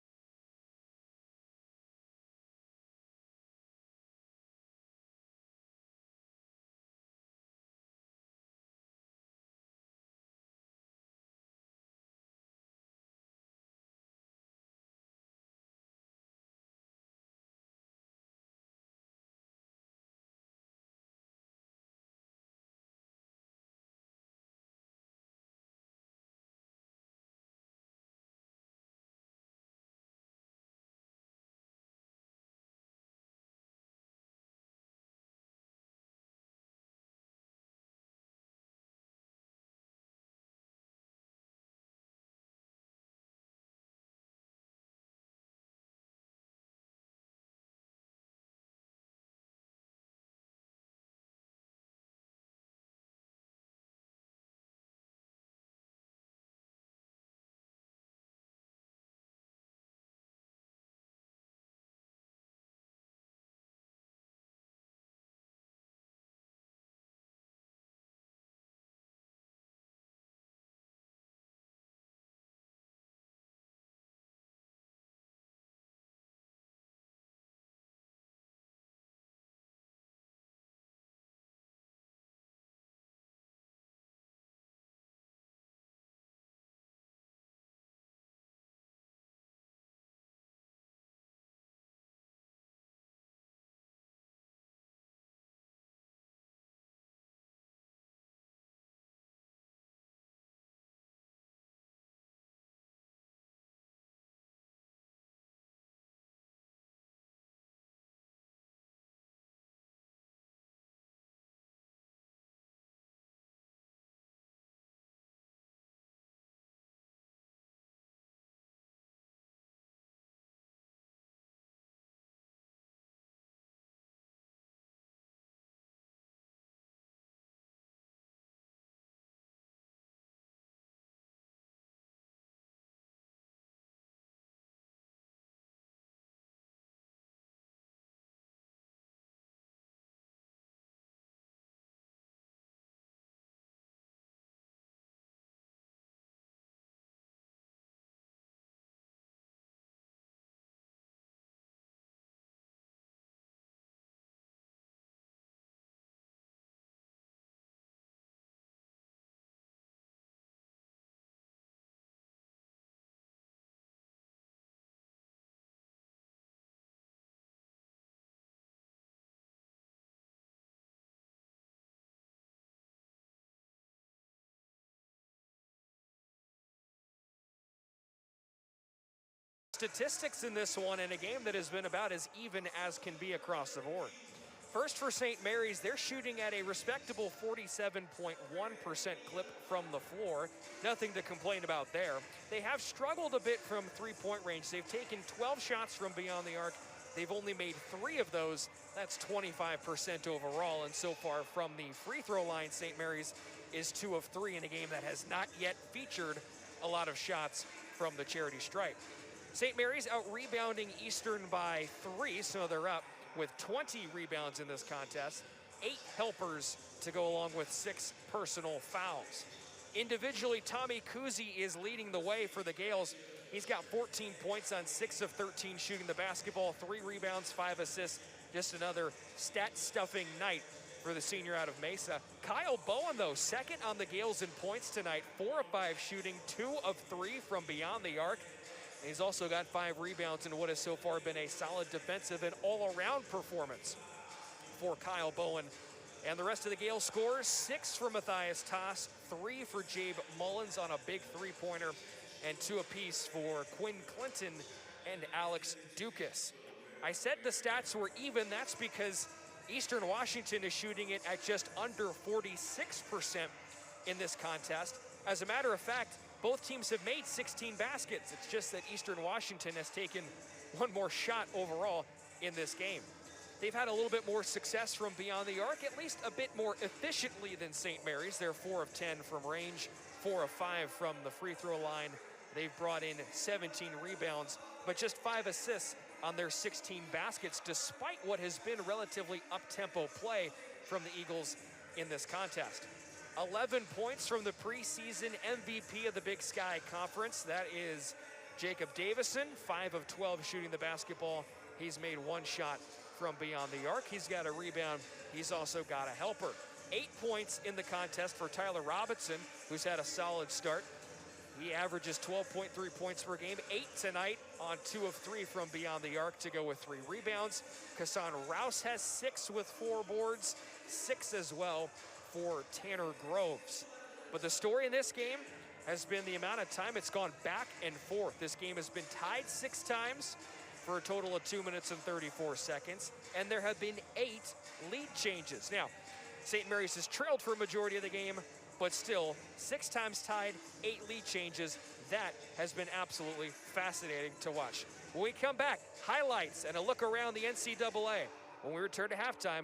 statistics in this one in a game that has been about as even as can be across the board. First for St. Mary's, they're shooting at a respectable 47.1% clip from the floor. Nothing to complain about there. They have struggled a bit from three-point range. They've taken 12 shots from beyond the arc. They've only made 3 of those. That's 25% overall. And so far from the free throw line, St. Mary's is 2 of 3 in a game that has not yet featured a lot of shots from the charity stripe. St. Mary's out rebounding Eastern by 3, so they're up with 20 rebounds in this contest, 8 helpers to go along with 6 personal fouls. Individually, Tommy Kuzi is leading the way for the Gales. He's got 14 points on 6 of 13 shooting the basketball, 3 rebounds, 5 assists. Just another stat-stuffing night for the senior out of Mesa. Kyle Bowen, though, second on the Gales in points tonight, 4 of 5 shooting, 2 of 3 from beyond the arc. He's also got 5 rebounds in what has so far been a solid defensive and all-around performance for Kyle Bowen. And the rest of the Gale scores, 6 for Matthias Toss, 3 for Jabe Mullins on a big three-pointer, and 2 apiece for Quinn Clinton and Alex Dukas. I said the stats were even. That's because Eastern Washington is shooting it at just under 46% in this contest. As a matter of fact, both teams have made 16 baskets. It's just that Eastern Washington has taken 1 more shot overall in this game. they've had a little bit more success from beyond the arc, at least a bit more efficiently than St. Mary's. They're 4 of 10 from range, 4 of 5 from the free throw line. They've brought in 17 rebounds, but just 5 assists on their 16 baskets, despite what has been relatively up-tempo play from the Eagles in this contest. 11 points from the preseason MVP of the Big Sky Conference. That is Jacob Davison, 5 of 12 shooting the basketball. He's made 1 shot from beyond the arc. He's got a rebound. He's also got a helper. 8 points in the contest for Tyler Robinson, who's had a solid start. He averages 12.3 points per game, 8 tonight on 2 of 3 from beyond the arc to go with 3 rebounds. Kassan Rouse has 6 with 4 boards, 6 as well for Tanner Groves. But the story in this game has been the amount of time it's gone back and forth. This game has been tied 6 times for a total of 2 minutes and 34 seconds, and there have been 8 lead changes. Now, St. Mary's has trailed for a majority of the game, but still, 6 times tied, 8 lead changes. That has been absolutely fascinating to watch. When we come back, highlights and a look around the NCAA when we return to halftime.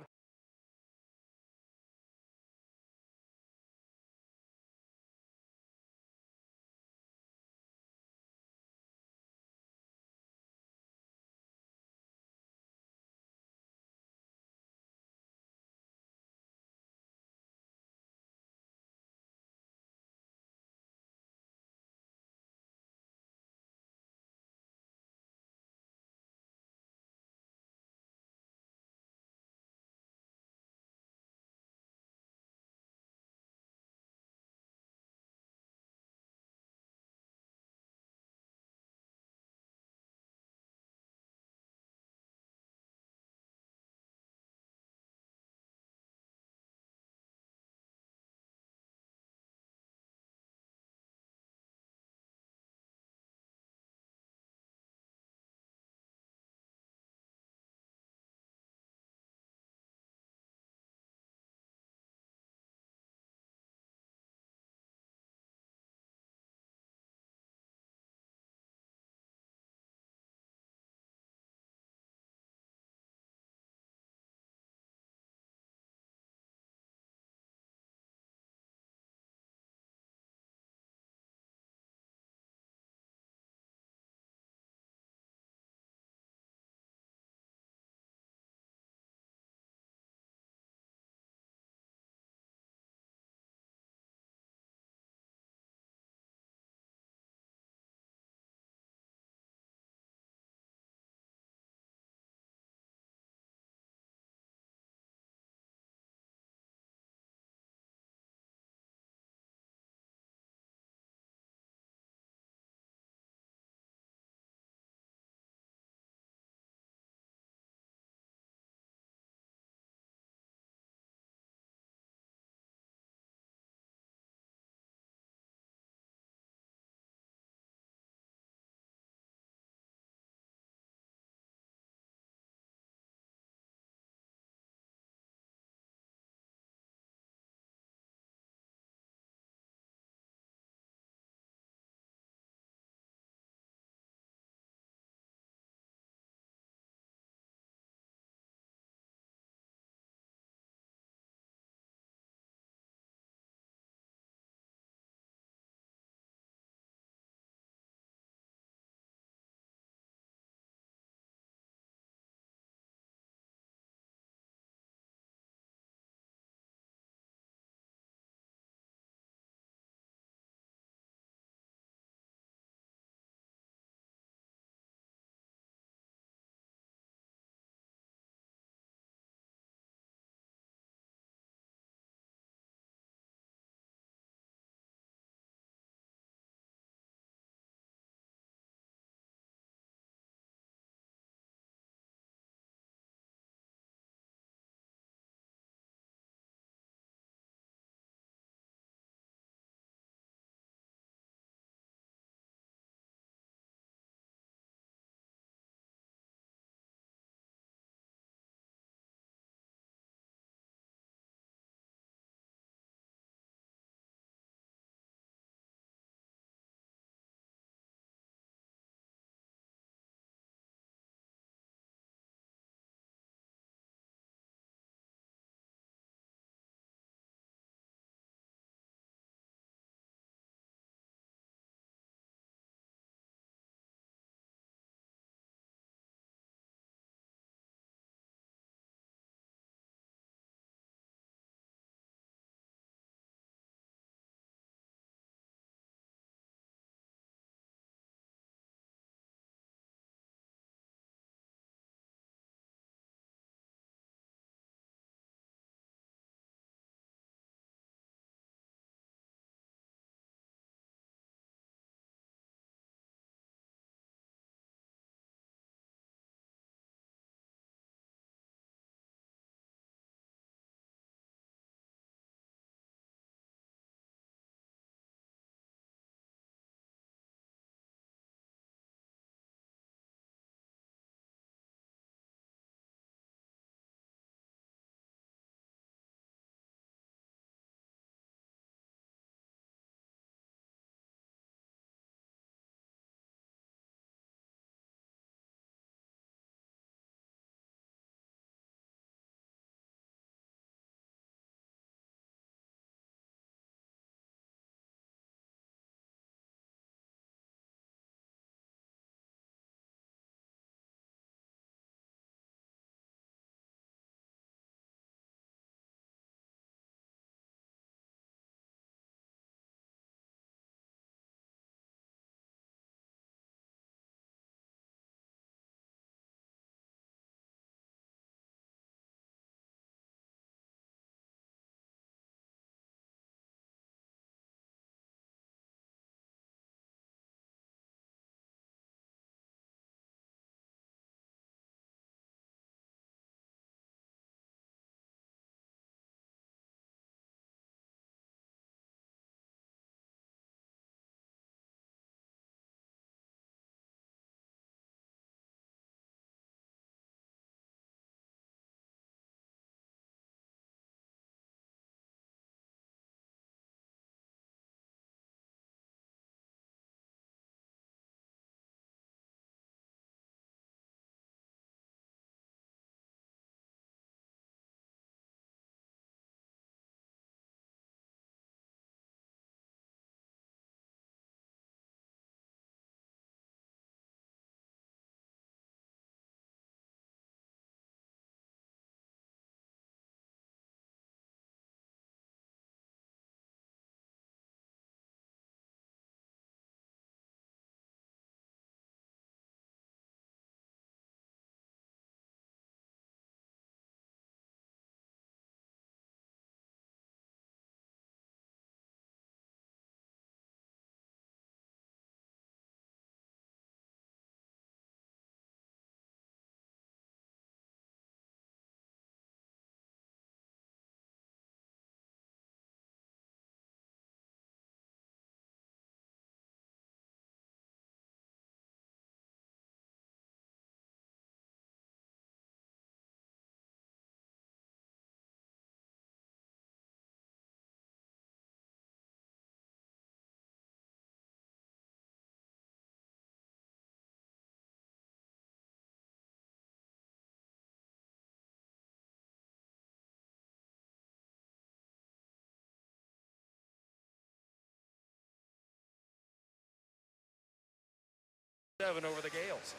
7 over the Gales.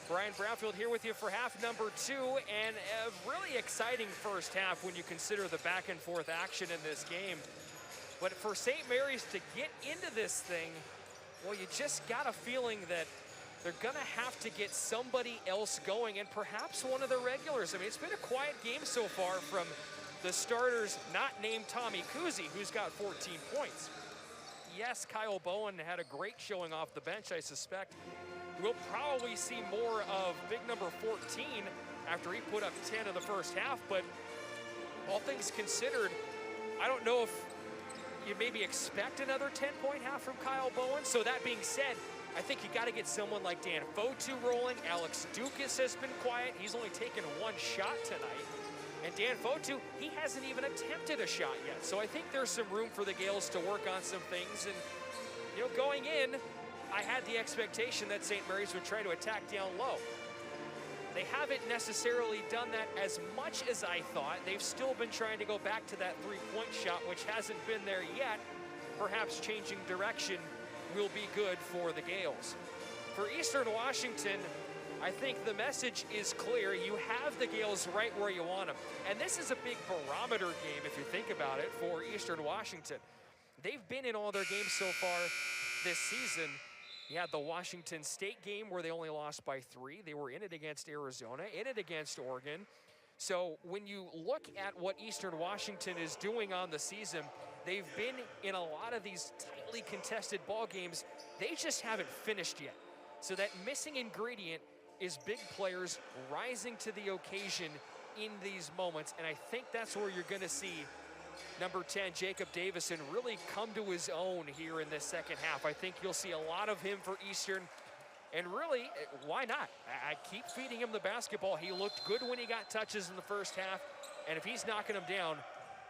Brian Brownfield here with you for half number 2, and a really exciting first half when you consider the back and forth action in this game. But for St. Mary's to get into this thing, well, you just got a feeling that they're gonna have to get somebody else going, and perhaps one of the regulars. I mean, it's been a quiet game so far from the starters not named Tommy Kuzi, who's got 14 points. Yes, Kyle Bowen had a great showing off the bench, I suspect. We'll probably see more of big number 14 after he put up 10 in the first half, but all things considered, I don't know if you maybe expect another 10-point half from Kyle Bowen. So that being said, I think you got to get someone like Dan Fotu rolling. Alex Dukas has been quiet. He's only taken 1 shot tonight. And Dan Fotu, he hasn't even attempted a shot yet. So I think there's some room for the Gales to work on some things. And, you know, going in, I had the expectation that St. Mary's would try to attack down low. They haven't necessarily done that as much as I thought. They've still been trying to go back to that 3-point shot, which hasn't been there yet. Perhaps changing direction will be good for the Gales. For Eastern Washington, I think the message is clear. You have the Gales right where you want them. And this is a big barometer game, if you think about it, for Eastern Washington. They've been in all their games so far this season. You had the Washington State game where they only lost by 3. They were in it against Arizona, in it against Oregon. So when you look at what Eastern Washington is doing on the season, they've been in a lot of these tightly contested ball games. They just haven't finished yet. So that missing ingredient is big players rising to the occasion in these moments. And I think that's where you're going to see number 10, Jacob Davison, really come to his own here in this second half. I think you'll see a lot of him for Eastern. And really, why not? I keep feeding him the basketball. He looked good when he got touches in the first half. And if he's knocking him down,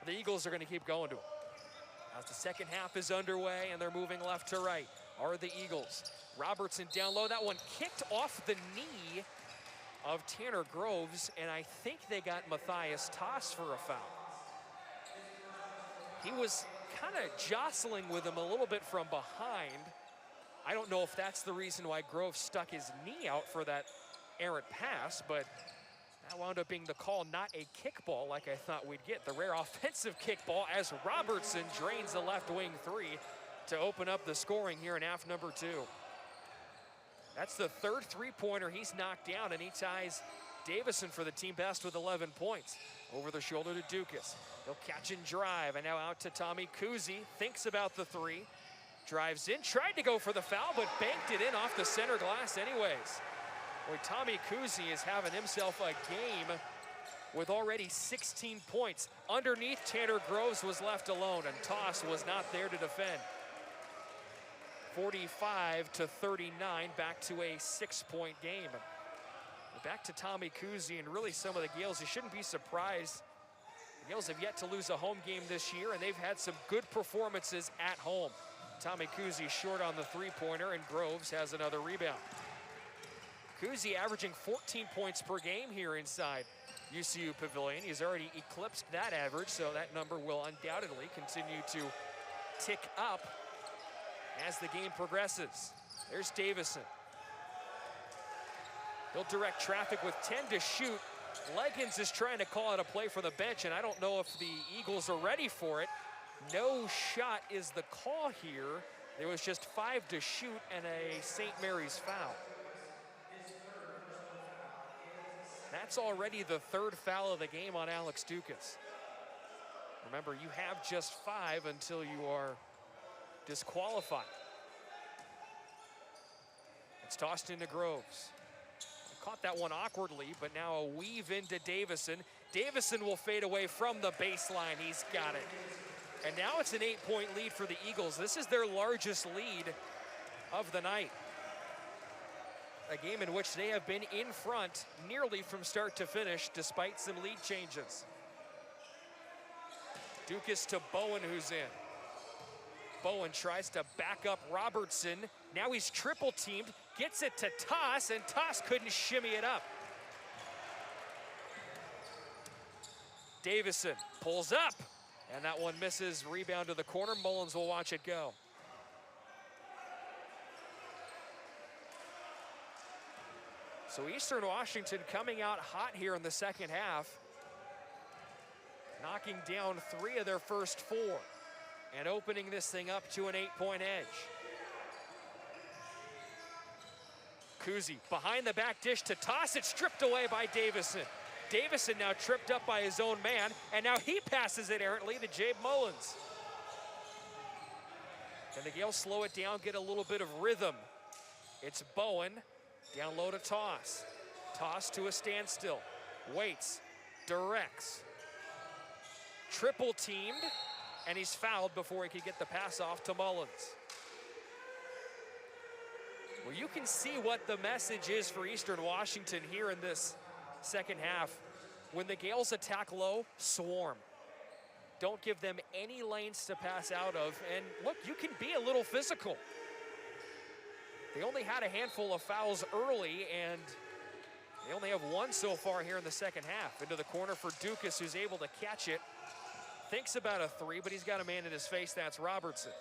the Eagles are going to keep going to him. As the second half is underway and they're moving left to right, are the Eagles. Robertson down low. That one kicked off the knee of Tanner Groves. And I think they got Matthias Toss for a foul. He was kind of jostling with him a little bit from behind. I don't know if that's the reason why Grove stuck his knee out for that errant pass, but that wound up being the call, not a kickball like I thought we'd get. The rare offensive kickball as Robertson drains the left wing 3 to open up the scoring here in half number 2. That's the 3rd 3-pointer he's knocked down, and he ties Davison for the team best with 11 points. Over the shoulder to Dukas. He'll catch and drive, and now out to Tommy Kuzi. Thinks about the 3. Drives in, tried to go for the foul, but banked it in off the center glass anyways. Boy, Tommy Kuzi is having himself a game with already 16 points. Underneath, Tanner Groves was left alone, and Toss was not there to defend. 45-39, back to a 6-point game. Back to Tommy Kuzi, and really some of the Gales, you shouldn't be surprised. The Gales have yet to lose a home game this year, and they've had some good performances at home. Tommy Kuzi short on the 3-pointer, and Groves has another rebound. Kuzi averaging 14 points per game here inside UCU Pavilion. He's already eclipsed that average, so that number will undoubtedly continue to tick up as the game progresses. There's Davison. He'll direct traffic with 10 to shoot. Leggins is trying to call it a play for the bench, and I don't know if the Eagles are ready for it. No shot is the call here. There was just 5 to shoot and a St. Mary's foul. That's already the 3rd foul of the game on Alex Dukas. Remember, you have just 5 until you are disqualified. It's tossed into Groves. Caught that one awkwardly, but now a weave into Davison. Davison will fade away from the baseline. He's got it. And now it's an 8-point lead for the Eagles. This is their largest lead of the night. A game in which they have been in front nearly from start to finish, despite some lead changes. Dukas to Bowen, who's in. Bowen tries to back up Robertson. Now he's triple teamed, gets it to Toss, and Toss couldn't shimmy it up. Davison pulls up, and that one misses. Rebound to the corner. Mullins will watch it go. So Eastern Washington coming out hot here in the second half, knocking down 3 of their first 4 and opening this thing up to an 8-point edge. Kuzi behind the back dish to toss it, stripped away by Davison. Davison now tripped up by his own man, and now he passes it errantly to Jabe Mullins. Can the Gales slow it down, get a little bit of rhythm? It's Bowen, down low to Toss. Toss to a standstill, waits, directs. Triple teamed, and he's fouled before he could get the pass off to Mullins. Well, you can see what the message is for Eastern Washington here in this second half. When the Gales attack low, swarm. Don't give them any lanes to pass out of. And look, you can be a little physical. They only had a handful of fouls early, and they only have 1 so far here in the second half. Into the corner for Dukas, who's able to catch it. Thinks about a 3, but he's got a man in his face. That's Robertson.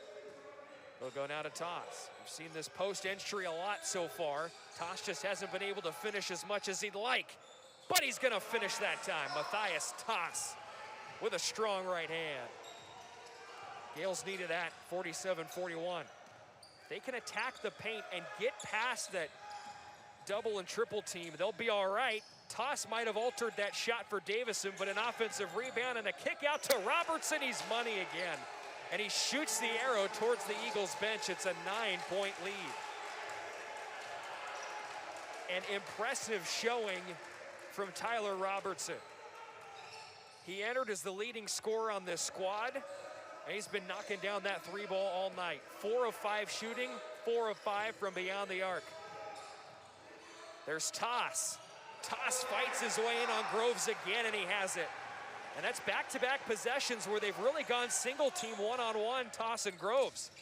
They'll go now to Toss. We've seen this post entry a lot so far. Toss just hasn't been able to finish as much as he'd like, but he's gonna finish that time. Matthias Toss with a strong right hand. Gales needed that, 47-41. They can attack the paint and get past that double and triple team, they'll be all right. Toss might have altered that shot for Davison, but an offensive rebound and a kick out to Robertson. He's money again. And he shoots the arrow towards the Eagles bench. It's a 9-point lead. An impressive showing from Tyler Robertson. He entered as the leading scorer on this squad, and he's been knocking down that 3 ball all night. 4 of 5 shooting, 4 of 5 from beyond the arc. There's Toss. Toss fights his way in on Groves again, and he has it. And that's back-to-back possessions where they've really gone single team one-on-one, Toss and Groves.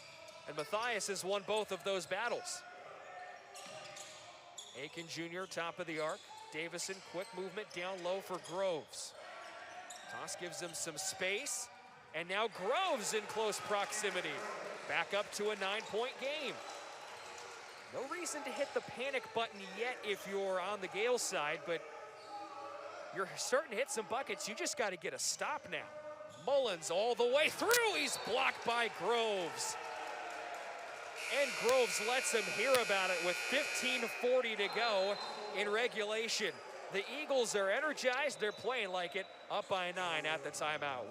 And Matthias has won both of those battles. Aiken Jr., top of the arc. Davison, quick movement down low for Groves. Toss gives him some space. And now Groves in close proximity. Back up to a 9-point game. No reason to hit the panic button yet if you're on the Gales side, but you're starting to hit some buckets. You just got to get a stop now. Mullins all the way through. He's blocked by Groves. And Groves lets him hear about it with 15:40 to go in regulation. The Eagles are energized. They're playing like it, up by 9 at the timeout.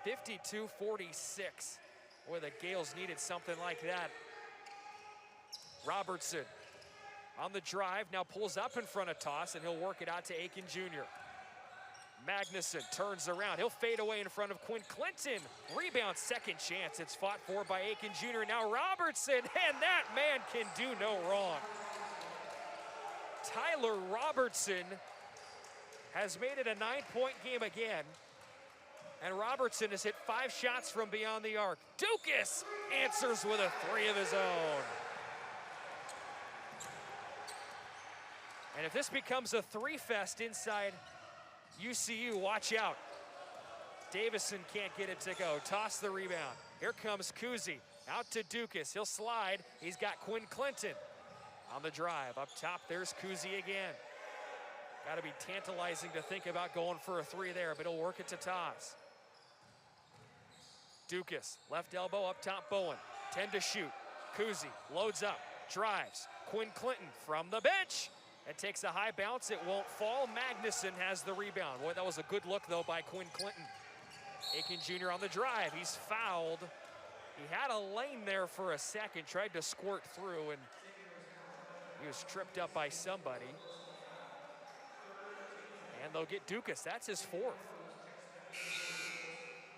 52-46. Boy, the Gales needed something like that. Robertson on the drive, now pulls up in front of Toss, and he'll work it out to Aiken Jr. Magnuson turns around. He'll fade away in front of Quinn Clinton. Rebound, second chance. It's fought for by Aiken Jr. Now Robertson, and that man can do no wrong. Tyler Robertson has made it a 9-point game again. And Robertson has hit 5 shots from beyond the arc. Dukas answers with a 3 of his own. And if this becomes a 3-fest inside UCU, watch out. Davison can't get it to go. Toss the rebound. Here comes Kuzi. Out to Dukas. He'll slide. He's got Quinn Clinton on the drive. Up top, there's Kuzi again. Got to be tantalizing to think about going for a 3 there, but he'll work it to Toss. Dukas, left elbow, up top, Bowen. 10 to shoot. Kuzi loads up, drives. Quinn Clinton from the bench. It takes a high bounce, it won't fall. Magnuson has the rebound. Boy, that was a good look, though, by Quinn Clinton. Aiken Jr. on the drive, he's fouled. He had a lane there for a second, tried to squirt through, and he was tripped up by somebody. And they'll get Dukas, that's his 4th.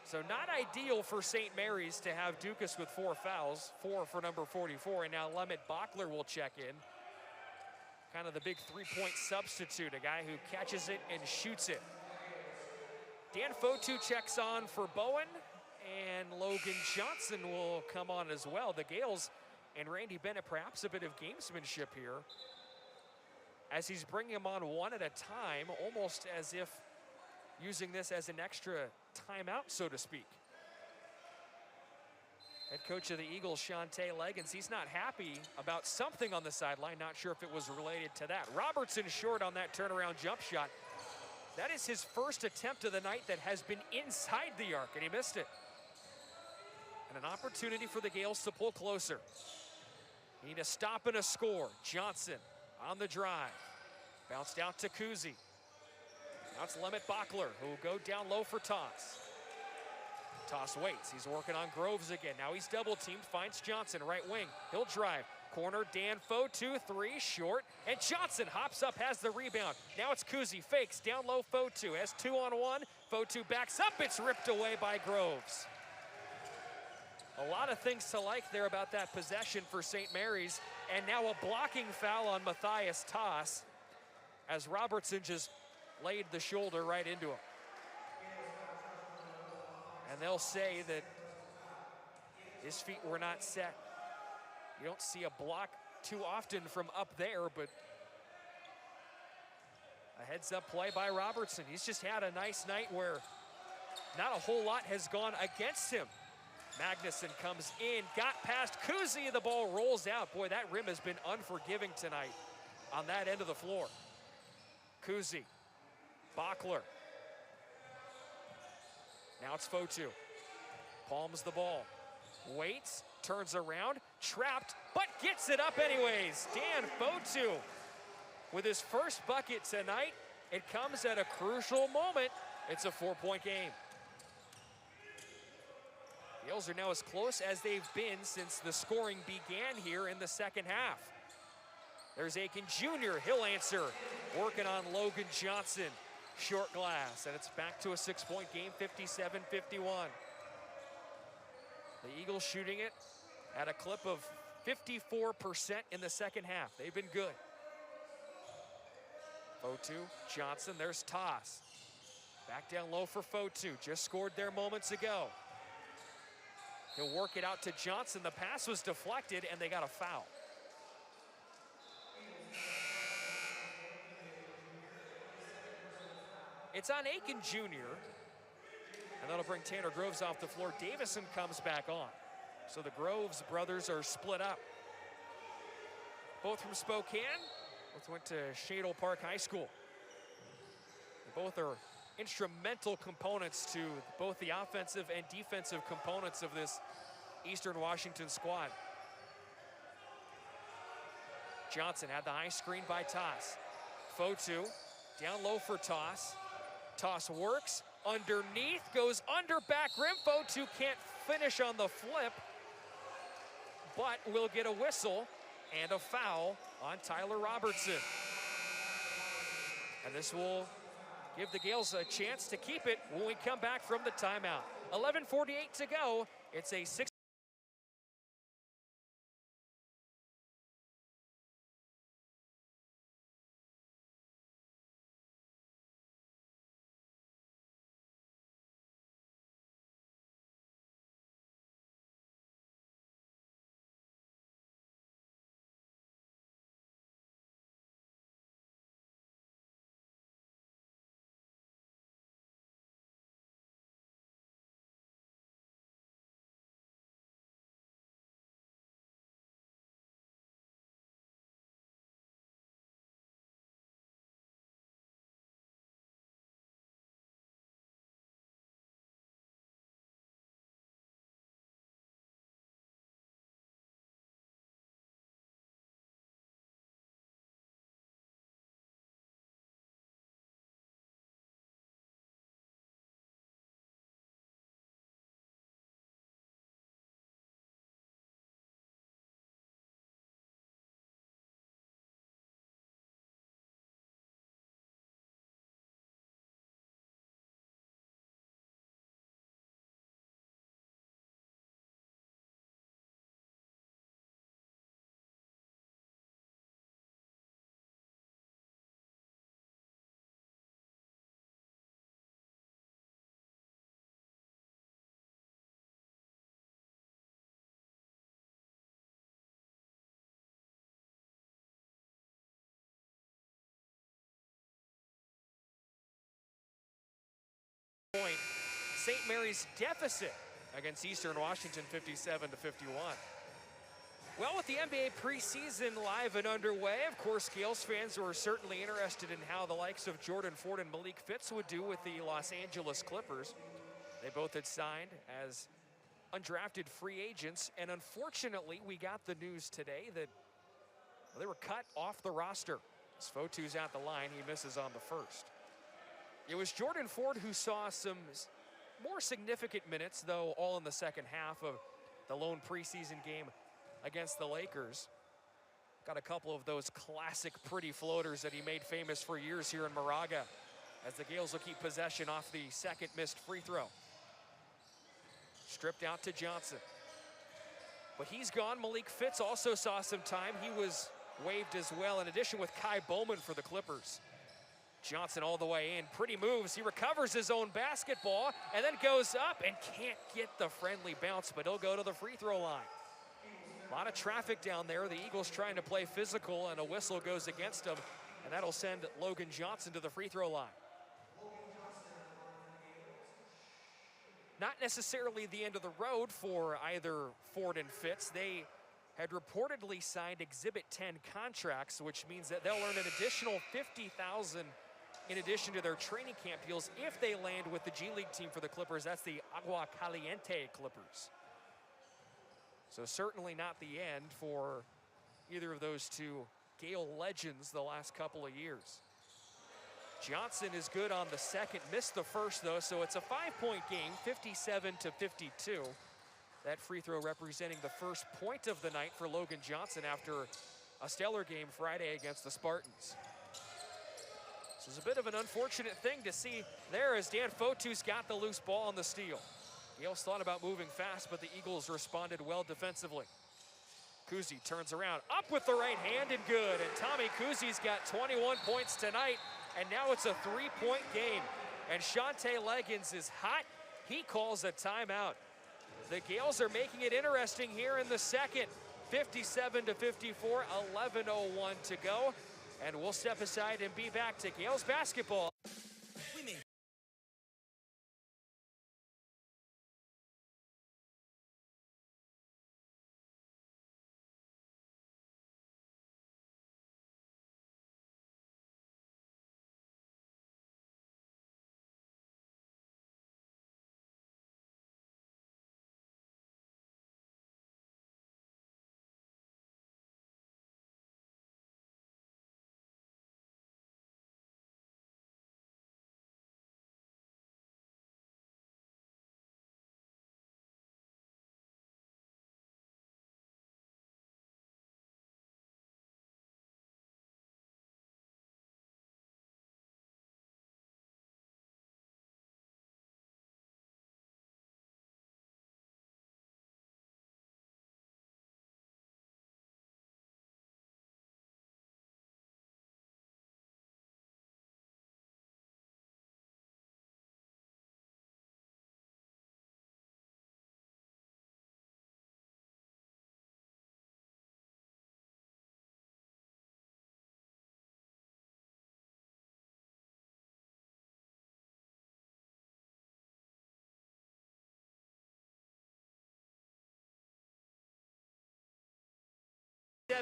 So not ideal for St. Mary's to have Dukas with 4 fouls, 4 for number 44, and now Lemmet Bachler will check in. Kind of the big 3-point substitute, a guy who catches it and shoots it. Dan Fotu checks on for Bowen, and Logan Johnson will come on as well. The Gales and Randy Bennett, perhaps a bit of gamesmanship here, as he's bringing them on one at a time, almost as if using this as an extra timeout, so to speak. Head coach of the Eagles, Shante Leggins, he's not happy about something on the sideline. Not sure if it was related to that. Robertson short on that turnaround jump shot. That is his first attempt of the night that has been inside the arc, and he missed it. And an opportunity for the Gales to pull closer. Need a stop and a score. Johnson on the drive. Bounced out to Kuzi. Now it's Lemmet Bachler, who will go down low for Toss. Toss waits, he's working on Groves again. Now he's double teamed, finds Johnson, right wing. He'll drive, corner Dan Fotu, 3, short, and Johnson hops up, has the rebound. Now it's Kuzi, fakes, down low Fotu, has 2-on-1. Fotu backs up, it's ripped away by Groves. A lot of things to like there about that possession for St. Mary's, and now a blocking foul on Matthias Toss, as Robertson just laid the shoulder right into him. And they'll say that his feet were not set. You don't see a block too often from up there, but a heads-up play by Robertson. He's just had a nice night where not a whole lot has gone against him. Magnuson comes in, got past Kuzi, the ball rolls out. Boy, that rim has been unforgiving tonight on that end of the floor. Kuzi, Bachler. Now it's Fotu. Palms the ball. Waits, turns around, trapped, but gets it up anyways. Dan Fotu with his first bucket tonight. It comes at a crucial moment. It's a 4-point game. The Gales are now as close as they've been since the scoring began here in the second half. There's Aiken Jr., he'll answer. Working on Logan Johnson. Short glass, and it's back to a 6-point game, 57-51. The Eagles shooting it at a clip of 54% in the second half. They've been good. Fotu, Johnson, there's Toss. Back down low for Fotu, just scored there moments ago. He'll work it out to Johnson. The pass was deflected, and they got a foul. It's on Aiken Jr., and that'll bring Tanner Groves off the floor. Davison comes back on. So the Groves brothers are split up. Both from Spokane, both went to Shadle Park High School. They both are instrumental components to both the offensive and defensive components of this Eastern Washington squad. Johnson had the high screen by Toss. Fotu down low for Toss. Toss works, underneath, goes under back rim. Fotu can't finish on the flip, but will get a whistle and a foul on Tyler Robertson. And this will give the Gales a chance to keep it when we come back from the timeout. 11:48 to go. It's a 6. Point. St. Mary's deficit against Eastern Washington, 57-51. Well, with the NBA preseason live and underway, of course, Gales fans were certainly interested in how the likes of Jordan Ford and Malik Fitz would do with the Los Angeles Clippers. They both had signed as undrafted free agents, and unfortunately, we got the news today that they were cut off the roster. As Fotu's out the line, he misses on the first. It was Jordan Ford who saw some more significant minutes, though all in the second half of the lone preseason game against the Lakers. Got a couple of those classic pretty floaters that he made famous for years here in Moraga, as the Gales will keep possession off the second missed free throw. Stripped out to Johnson. But he's gone. Malik Fitz also saw some time. He was waived as well, in addition with Kai Bowman for the Clippers. Johnson all the way in, pretty moves. He recovers his own basketball and then goes up and can't get the friendly bounce, but he'll go to the free throw line. A lot of traffic down there. The Eagles trying to play physical, and a whistle goes against them, and that'll send Logan Johnson to the free throw line. Not necessarily the end of the road for either Ford and Fitz. They had reportedly signed Exhibit 10 contracts, which means that they'll earn an additional $50,000 in addition to their training camp deals if they land with the G League team for the Clippers. That's the Agua Caliente Clippers. So certainly not the end for either of those two Gale legends the last couple of years. Johnson is good on the second, missed the first though, so it's a 5-point game, 57-52. That free throw representing the first point of the night for Logan Johnson after a stellar game Friday against the Spartans. This is a bit of an unfortunate thing to see there as Dan Fotu's got the loose ball on the steal. Gales thought about moving fast, but the Eagles responded well defensively. Kuzi turns around, up with the right hand and good. And Tommy Kuzi's got 21 points tonight, and now it's a 3-point game. And Shante Leggins is hot. He calls a timeout. The Gales are making it interesting here in the second. 57-54, 11:01 to go. And we'll step aside and be back to Gales basketball.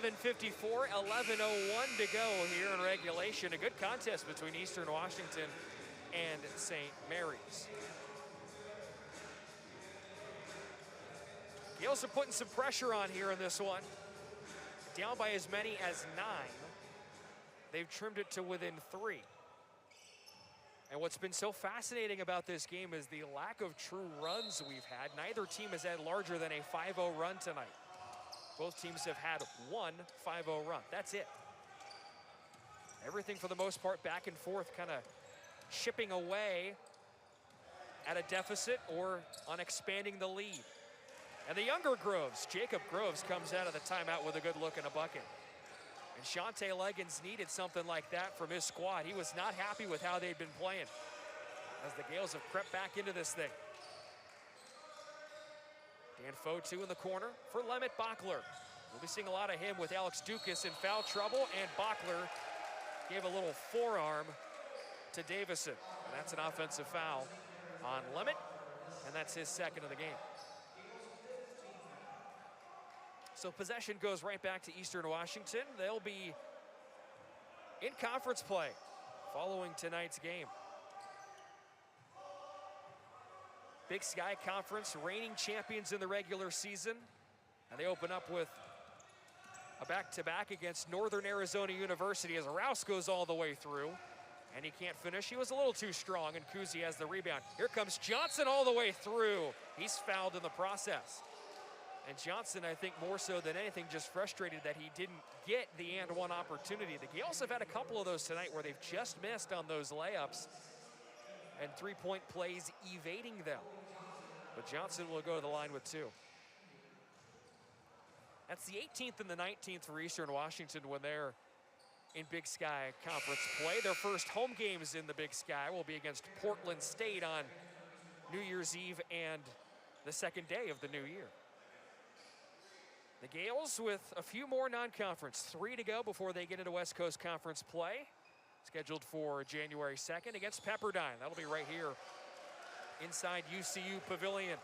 7:54, 11:01 to go here in regulation. A good contest between Eastern Washington and St. Mary's. Gales are putting some pressure on here in this one. Down by as many as 9. They've trimmed it to within 3. And what's been so fascinating about this game is the lack of true runs we've had. Neither team has had larger than a 5-0 run tonight. Both teams have had one 5-0 run. That's it. Everything for the most part back and forth, kind of chipping away at a deficit or on expanding the lead. And the younger Groves, Jacob Groves, comes out of the timeout with a good look and a bucket. And Shante Leggins needed something like that from his squad. He was not happy with how they'd been playing as the Gales have crept back into this thing. Dan Fotu in the corner for Lemmet Bachler. We'll be seeing a lot of him with Alex Dukas in foul trouble, and Bachler gave a little forearm to Davison. And that's an offensive foul on Lemmet, and that's his second of the game. So possession goes right back to Eastern Washington. They'll be in conference play following tonight's game. Big Sky Conference, reigning champions in the regular season. And they open up with a back-to-back against Northern Arizona University as Rouse goes all the way through. And he can't finish. He was a little too strong, and Kuzi has the rebound. Here comes Johnson all the way through. He's fouled in the process. And Johnson, I think more so than anything, just frustrated that he didn't get the and-one opportunity. The Gales have had a couple of those tonight where they've just missed on those layups and three-point plays evading them. But Johnson will go to the line with 2. That's the 18th and the 19th for Eastern Washington when they're in Big Sky Conference play. Their first home games in the Big Sky will be against Portland State on New Year's Eve and the second day of the new year. The Gales with a few more non-conference, 3 to go before they get into West Coast Conference play, scheduled for January 2nd against Pepperdine. That'll be right here inside UCU Pavilion.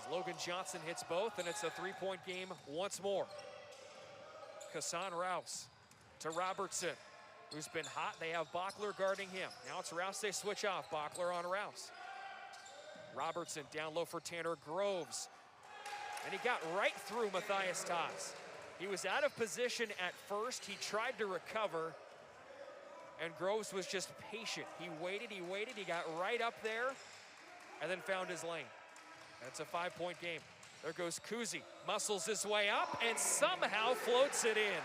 As Logan Johnson hits both, and it's a 3-point game once more. Kassan Rouse to Robertson, who's been hot. They have Bachler guarding him. Now it's Rouse, they switch off. Bachler on Rouse. Robertson down low for Tanner Groves. And he got right through Matthias Toss. He was out of position at first. He tried to recover, and Groves was just patient. He waited, he got right up there, and then found his lane. That's a 5-point game. There goes Kuzi, muscles his way up, and somehow floats it in.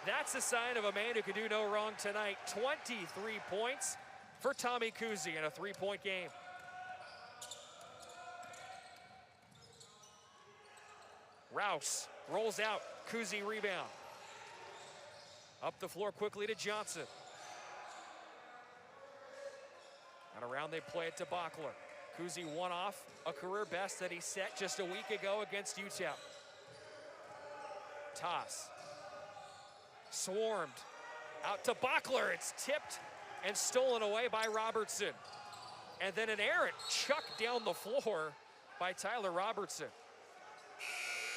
That's a sign of a man who can do no wrong tonight. 23 points for Tommy Kuzi in a 3-point game. Rouse rolls out, Kuzi rebound. Up the floor quickly to Johnson. And around they play it to Bachler. Kuzi one off a career best that he set just a week ago against UTEP. Toss. Swarmed. Out to Bachler. It's tipped and stolen away by Robertson. And then an errant chuck down the floor by Tyler Robertson.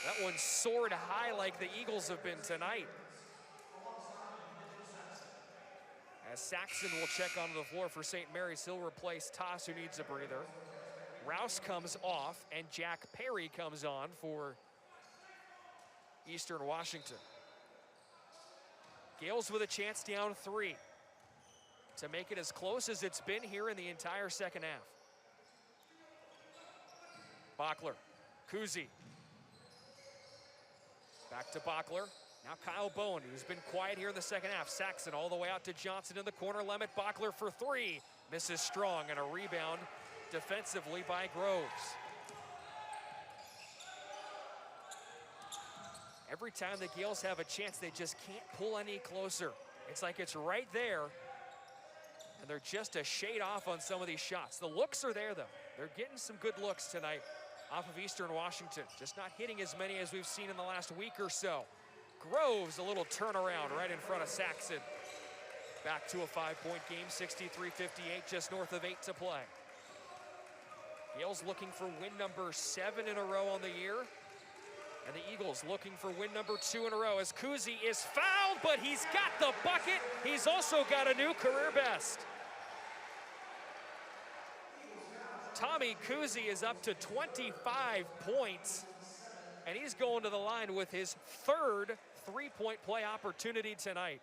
That one soared high like the Eagles have been tonight. As Saxon will check onto the floor for St. Mary's, he'll replace Toss, who needs a breather. Rouse comes off, and Jack Perry comes on for Eastern Washington. Gales with a chance down 3 to make it as close as it's been here in the entire second half. Bachler, Kuzi. Back to Bachler. Now Kyle Bowen, who's been quiet here in the second half. Saxon all the way out to Johnson in the corner. Lemmet Bachler for 3. Misses strong, and a rebound defensively by Groves. Every time the Gales have a chance, they just can't pull any closer. It's like it's right there, and they're just a shade off on some of these shots. The looks are there, though. They're getting some good looks tonight off of Eastern Washington. Just not hitting as many as we've seen in the last week or so. Groves, a little turnaround right in front of Saxon. Back to a 5-point game, 63-58, just north of 8 to play. Gales looking for win number 7 in a row on the year. And the Eagles looking for win number 2 in a row as Kuzi is fouled, but he's got the bucket. He's also got a new career best. Tommy Kuzi is up to 25 points, and he's going to the line with his 3rd three-point play opportunity tonight.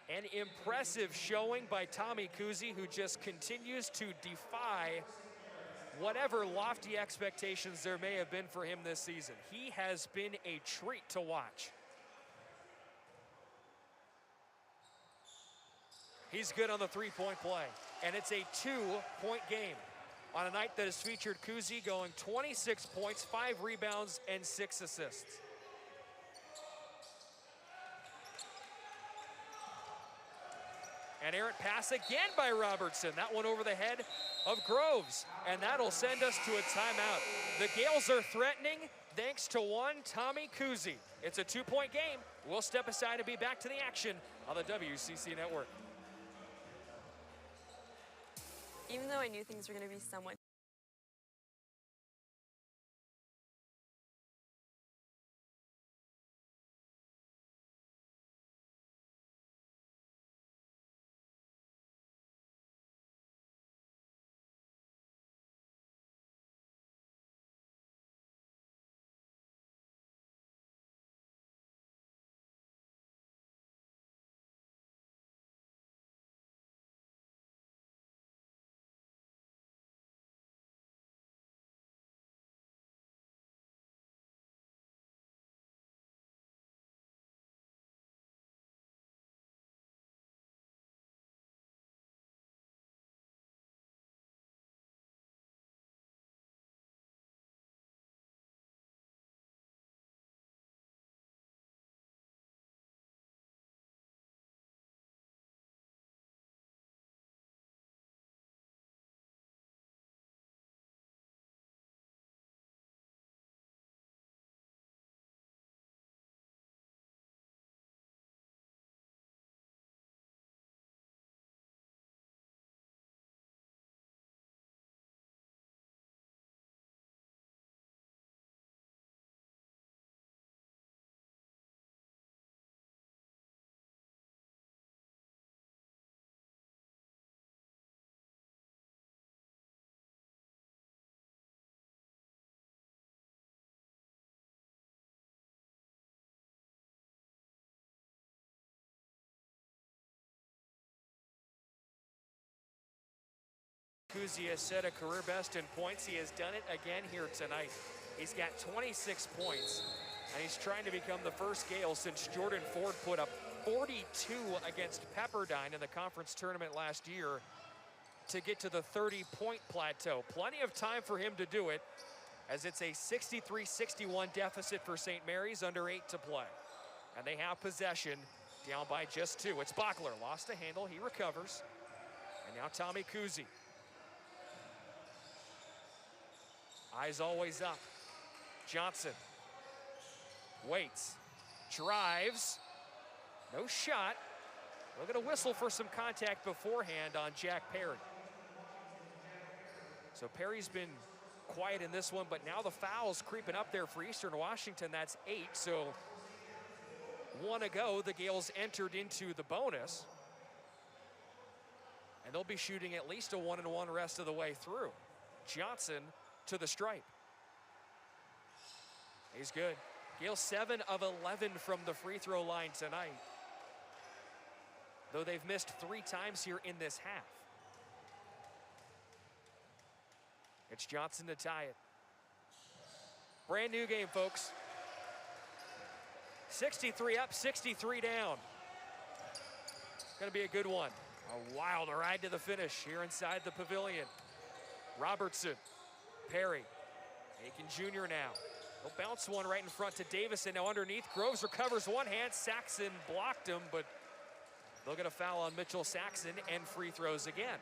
An impressive showing by Tommy Kuzi, who just continues to defy whatever lofty expectations there may have been for him this season. He has been a treat to watch. He's good on the three-point play, and it's a 2-point game on a night that has featured Kuzi going 26 points, 5 rebounds, and 6 assists. An errant pass again by Robertson. That one over the head of Groves, and that'll send us to a timeout. The Gales are threatening thanks to one Tommy Kuzi. It's a 2-point game. We'll step aside and be back to the action on the WCC Network. Even though I knew things were going to be somewhat Kuzi has set a career best in points. He has done it again here tonight. He's got 26 points, and he's trying to become the first Gale since Jordan Ford put up 42 against Pepperdine in the conference tournament last year to get to the 30-point plateau. Plenty of time for him to do it, as it's a 63-61 deficit for St. Mary's, under 8 to play. And they have possession, down by just 2. It's Bachler, lost the handle, he recovers. And now Tommy Kuzi. Eyes always up. Johnson waits, drives, no shot. We're gonna whistle for some contact beforehand on Jack Perry. So Perry's been quiet in this one, but now the foul's creeping up there for Eastern Washington. That's 8, so 1 ago, the Gales entered into the bonus. And they'll be shooting at least a 1-and-1 rest of the way through. Johnson to the stripe. He's good. Gale 7 of 11 from the free throw line tonight, though they've missed 3 times here in this half. It's Johnson to tie it. Brand new game, folks. 63 up, 63 down. Gonna be a good one. A wild ride to the finish here inside the pavilion. Robertson, Perry, Aiken Jr. now. He'll bounce one right in front to Davison. Now underneath, Groves recovers one hand. Saxon blocked him, but they'll get a foul on Mitchell Saxon and free throws again.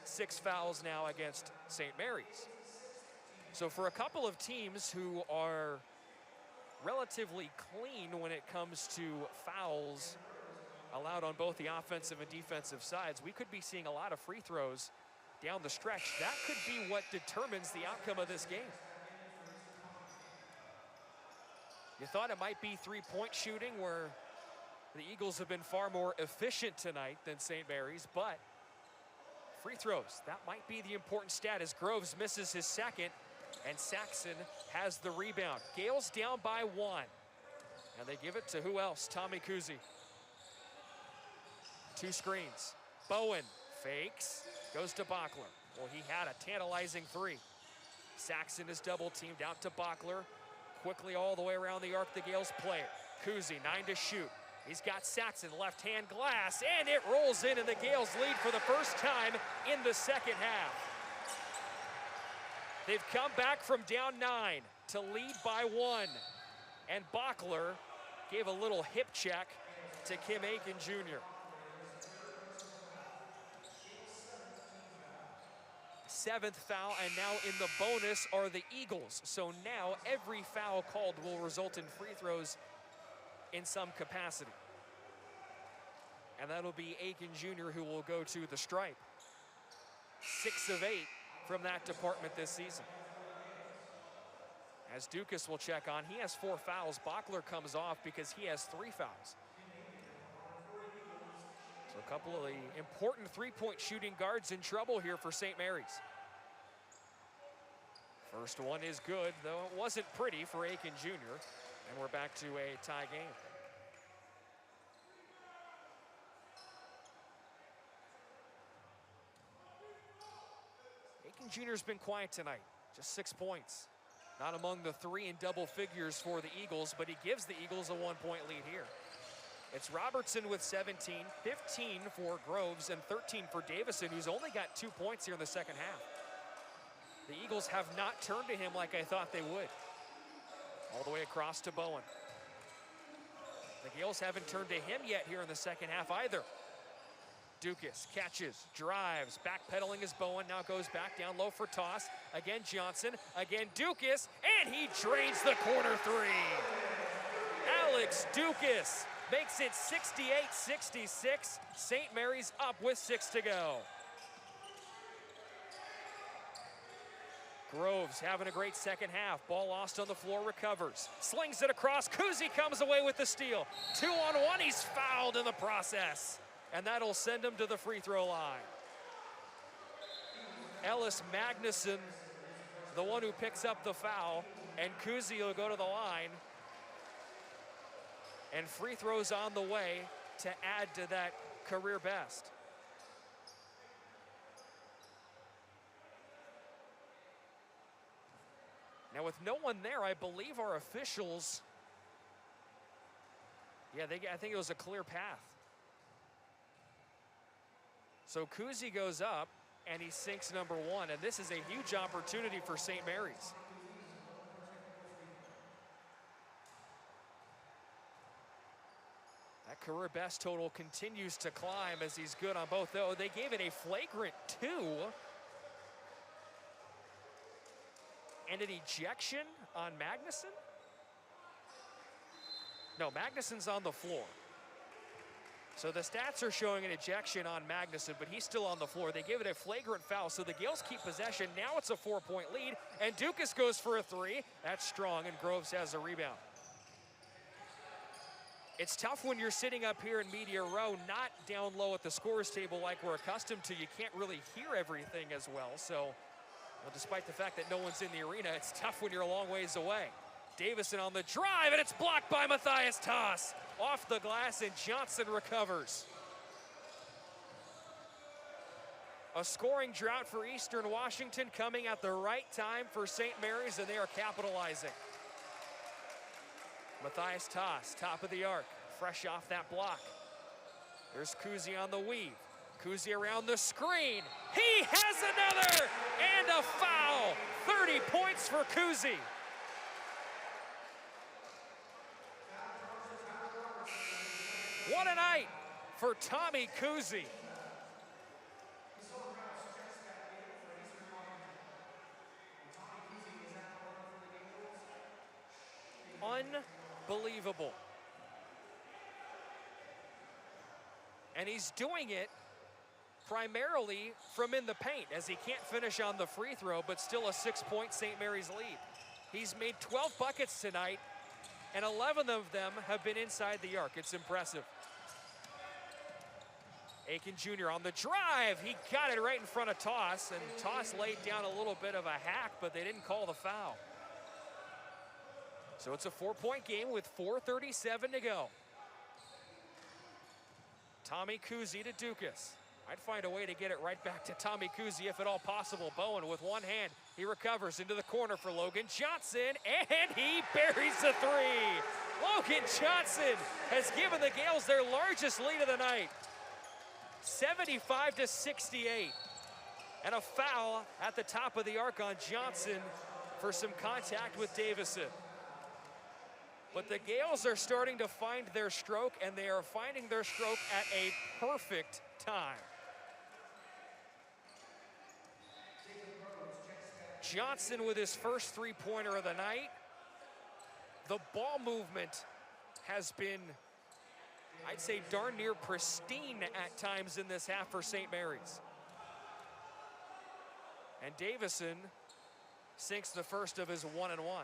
6 fouls now against St. Mary's. So for a couple of teams who are relatively clean when it comes to fouls allowed on both the offensive and defensive sides, we could be seeing a lot of free throws down the stretch. That could be what determines the outcome of this game. You thought it might be three-point shooting, where the Eagles have been far more efficient tonight than St. Mary's, but free throws, that might be the important stat as Groves misses his second and Saxon has the rebound. Gales down by 1. And they give it to who else? Tommy Kuzi. 2 screens. Bowen fakes, goes to Bachler. Well, he had a tantalizing 3. Saxon is double teamed out to Bachler. Quickly all the way around the arc, the Gales play it. Kuzi, 9 to shoot. He's got Saxon, left-hand glass, and it rolls in, and the Gales lead for the first time in the second half. They've come back from down 9 to lead by 1. And Bachler gave a little hip check to Kim Aiken Jr. 7th foul, and now in the bonus are the Eagles. So now every foul called will result in free throws in some capacity. And that'll be Aiken Jr. who will go to the stripe. 6 of 8 from that department this season. As Dukas will check on, he has 4 fouls. Bachler comes off because he has 3 fouls. So a couple of the important three-point shooting guards in trouble here for St. Mary's. First one is good, though it wasn't pretty for Aiken Jr. And we're back to a tie game. Aiken Jr.'s been quiet tonight, just 6 points. Not among the 3 in double figures for the Eagles, but he gives the Eagles a 1-point lead here. It's Robertson with 17, 15 for Groves, and 13 for Davison, who's only got 2 points here in the second half. The Eagles have not turned to him like I thought they would. All the way across to Bowen. The Gales haven't turned to him yet here in the second half either. Dukas catches, drives, backpedaling is Bowen, now goes back down low for toss. Again Johnson, again Dukas, and he drains the corner 3. Alex Dukas makes it 68-66. St. Mary's up with 6 to go. Groves having a great second half. Ball lost on the floor, recovers. Slings it across. Kuzi comes away with the steal. 2-on-1, he's fouled in the process. And that'll send him to the free throw line. Ellis Magnuson, the one who picks up the foul, and Kuzi will go to the line. And free throws on the way to add to that career best. Now with no one there, I believe our officials, I think it was a clear path. So Kuzi goes up and he sinks number 1, and this is a huge opportunity for St. Mary's. That career best total continues to climb as he's good on both. Though they gave it a flagrant 2. And an ejection on Magnuson? No, Magnuson's on the floor. So the stats are showing an ejection on Magnuson, but he's still on the floor. They give it a flagrant foul, so the Gales keep possession. Now it's a 4-point lead, and Dukas goes for a 3. That's strong, and Groves has a rebound. It's tough when you're sitting up here in media row, not down low at the scorer's table like we're accustomed to. You can't really hear everything as well, so despite the fact that no one's in the arena, it's tough when you're a long ways away. Davison on the drive, and it's blocked by Matthias Toss. Off the glass, and Johnson recovers. A scoring drought for Eastern Washington coming at the right time for St. Mary's, and they are capitalizing. Matthias Toss, top of the arc, fresh off that block. There's Kuzi on the weave. Kuzi around the screen. He has another, and a foul. 30 points for Kuzi. What a night for Tommy Kuzi. Unbelievable. And he's doing it primarily from in the paint, as he can't finish on the free throw, but still a 6-point St. Mary's lead. He's made 12 buckets tonight, and 11 of them have been inside the arc. It's impressive. Aiken Jr. on the drive. He got it right in front of Toss, and Toss laid down a little bit of a hack, but they didn't call the foul. So it's a 4-point game with 4:37 to go. Tommy Kuzi to Dukas. I'd find a way to get it right back to Tommy Kuzi if at all possible. Bowen with one hand. He recovers into the corner for Logan Johnson, and he buries the three. Logan Johnson has given the Gales their largest lead of the night. 75-68. And a foul at the top of the arc on Johnson for some contact with Davison. But the Gales are starting to find their stroke, and they are finding their stroke at a perfect time. Johnson with his first three-pointer of the night. The ball movement has been, I'd say, darn near pristine at times in this half for St. Mary's. And Davison sinks the first of his 1-and-1.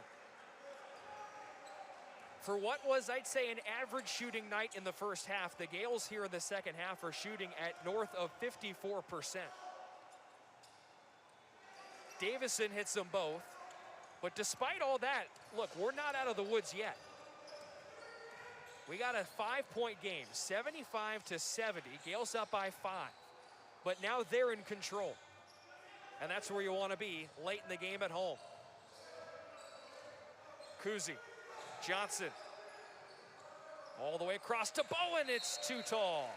For what was, I'd say, an average shooting night in the first half, the Gales here in the second half are shooting at north of 54%. Davison hits them both, but despite all that, look, we're not out of the woods yet. We got a 5-point game, 75-70. Gales up by 5, but now they're in control, and that's where you want to be late in the game at home. Kuzi, Johnson, all the way across to Bowen. It's too tall.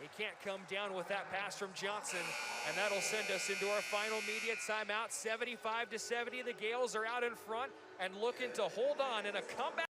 He can't come down with that pass from Johnson, and that'll send us into our final media timeout. 75-70, the Gales are out in front and looking to hold on in a comeback.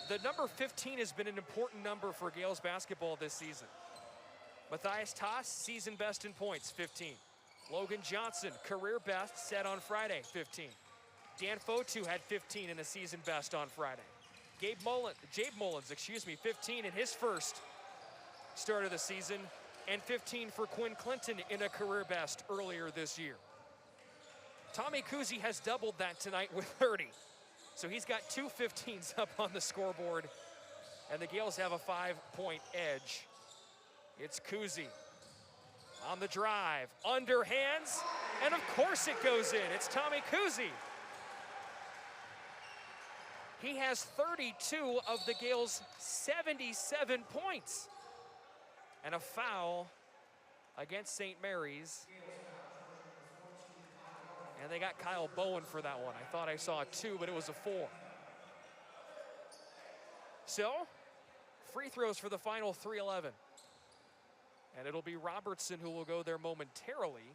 The number 15 has been an important number for Gales basketball this season. Matthias Toss, season best in points, 15. Logan Johnson, career best, set on Friday, 15. Dan Fotu had 15 in a season best on Friday. Jabe Mullins, 15 in his first start of the season, and 15 for Quinn Clinton in a career best earlier this year. Tommy Kuzi has doubled that tonight with 30. So he's got two 15s up on the scoreboard, and the Gales have a 5-point edge. It's Kuzi on the drive, underhands, and of course it goes in. It's Tommy Kuzi. He has 32 of the Gales' 77 points. And a foul against St. Mary's. And they got Kyle Bowen for that one. I thought I saw a 2, but it was a 4. So, free throws for the final 3:11. And it'll be Robertson who will go there momentarily.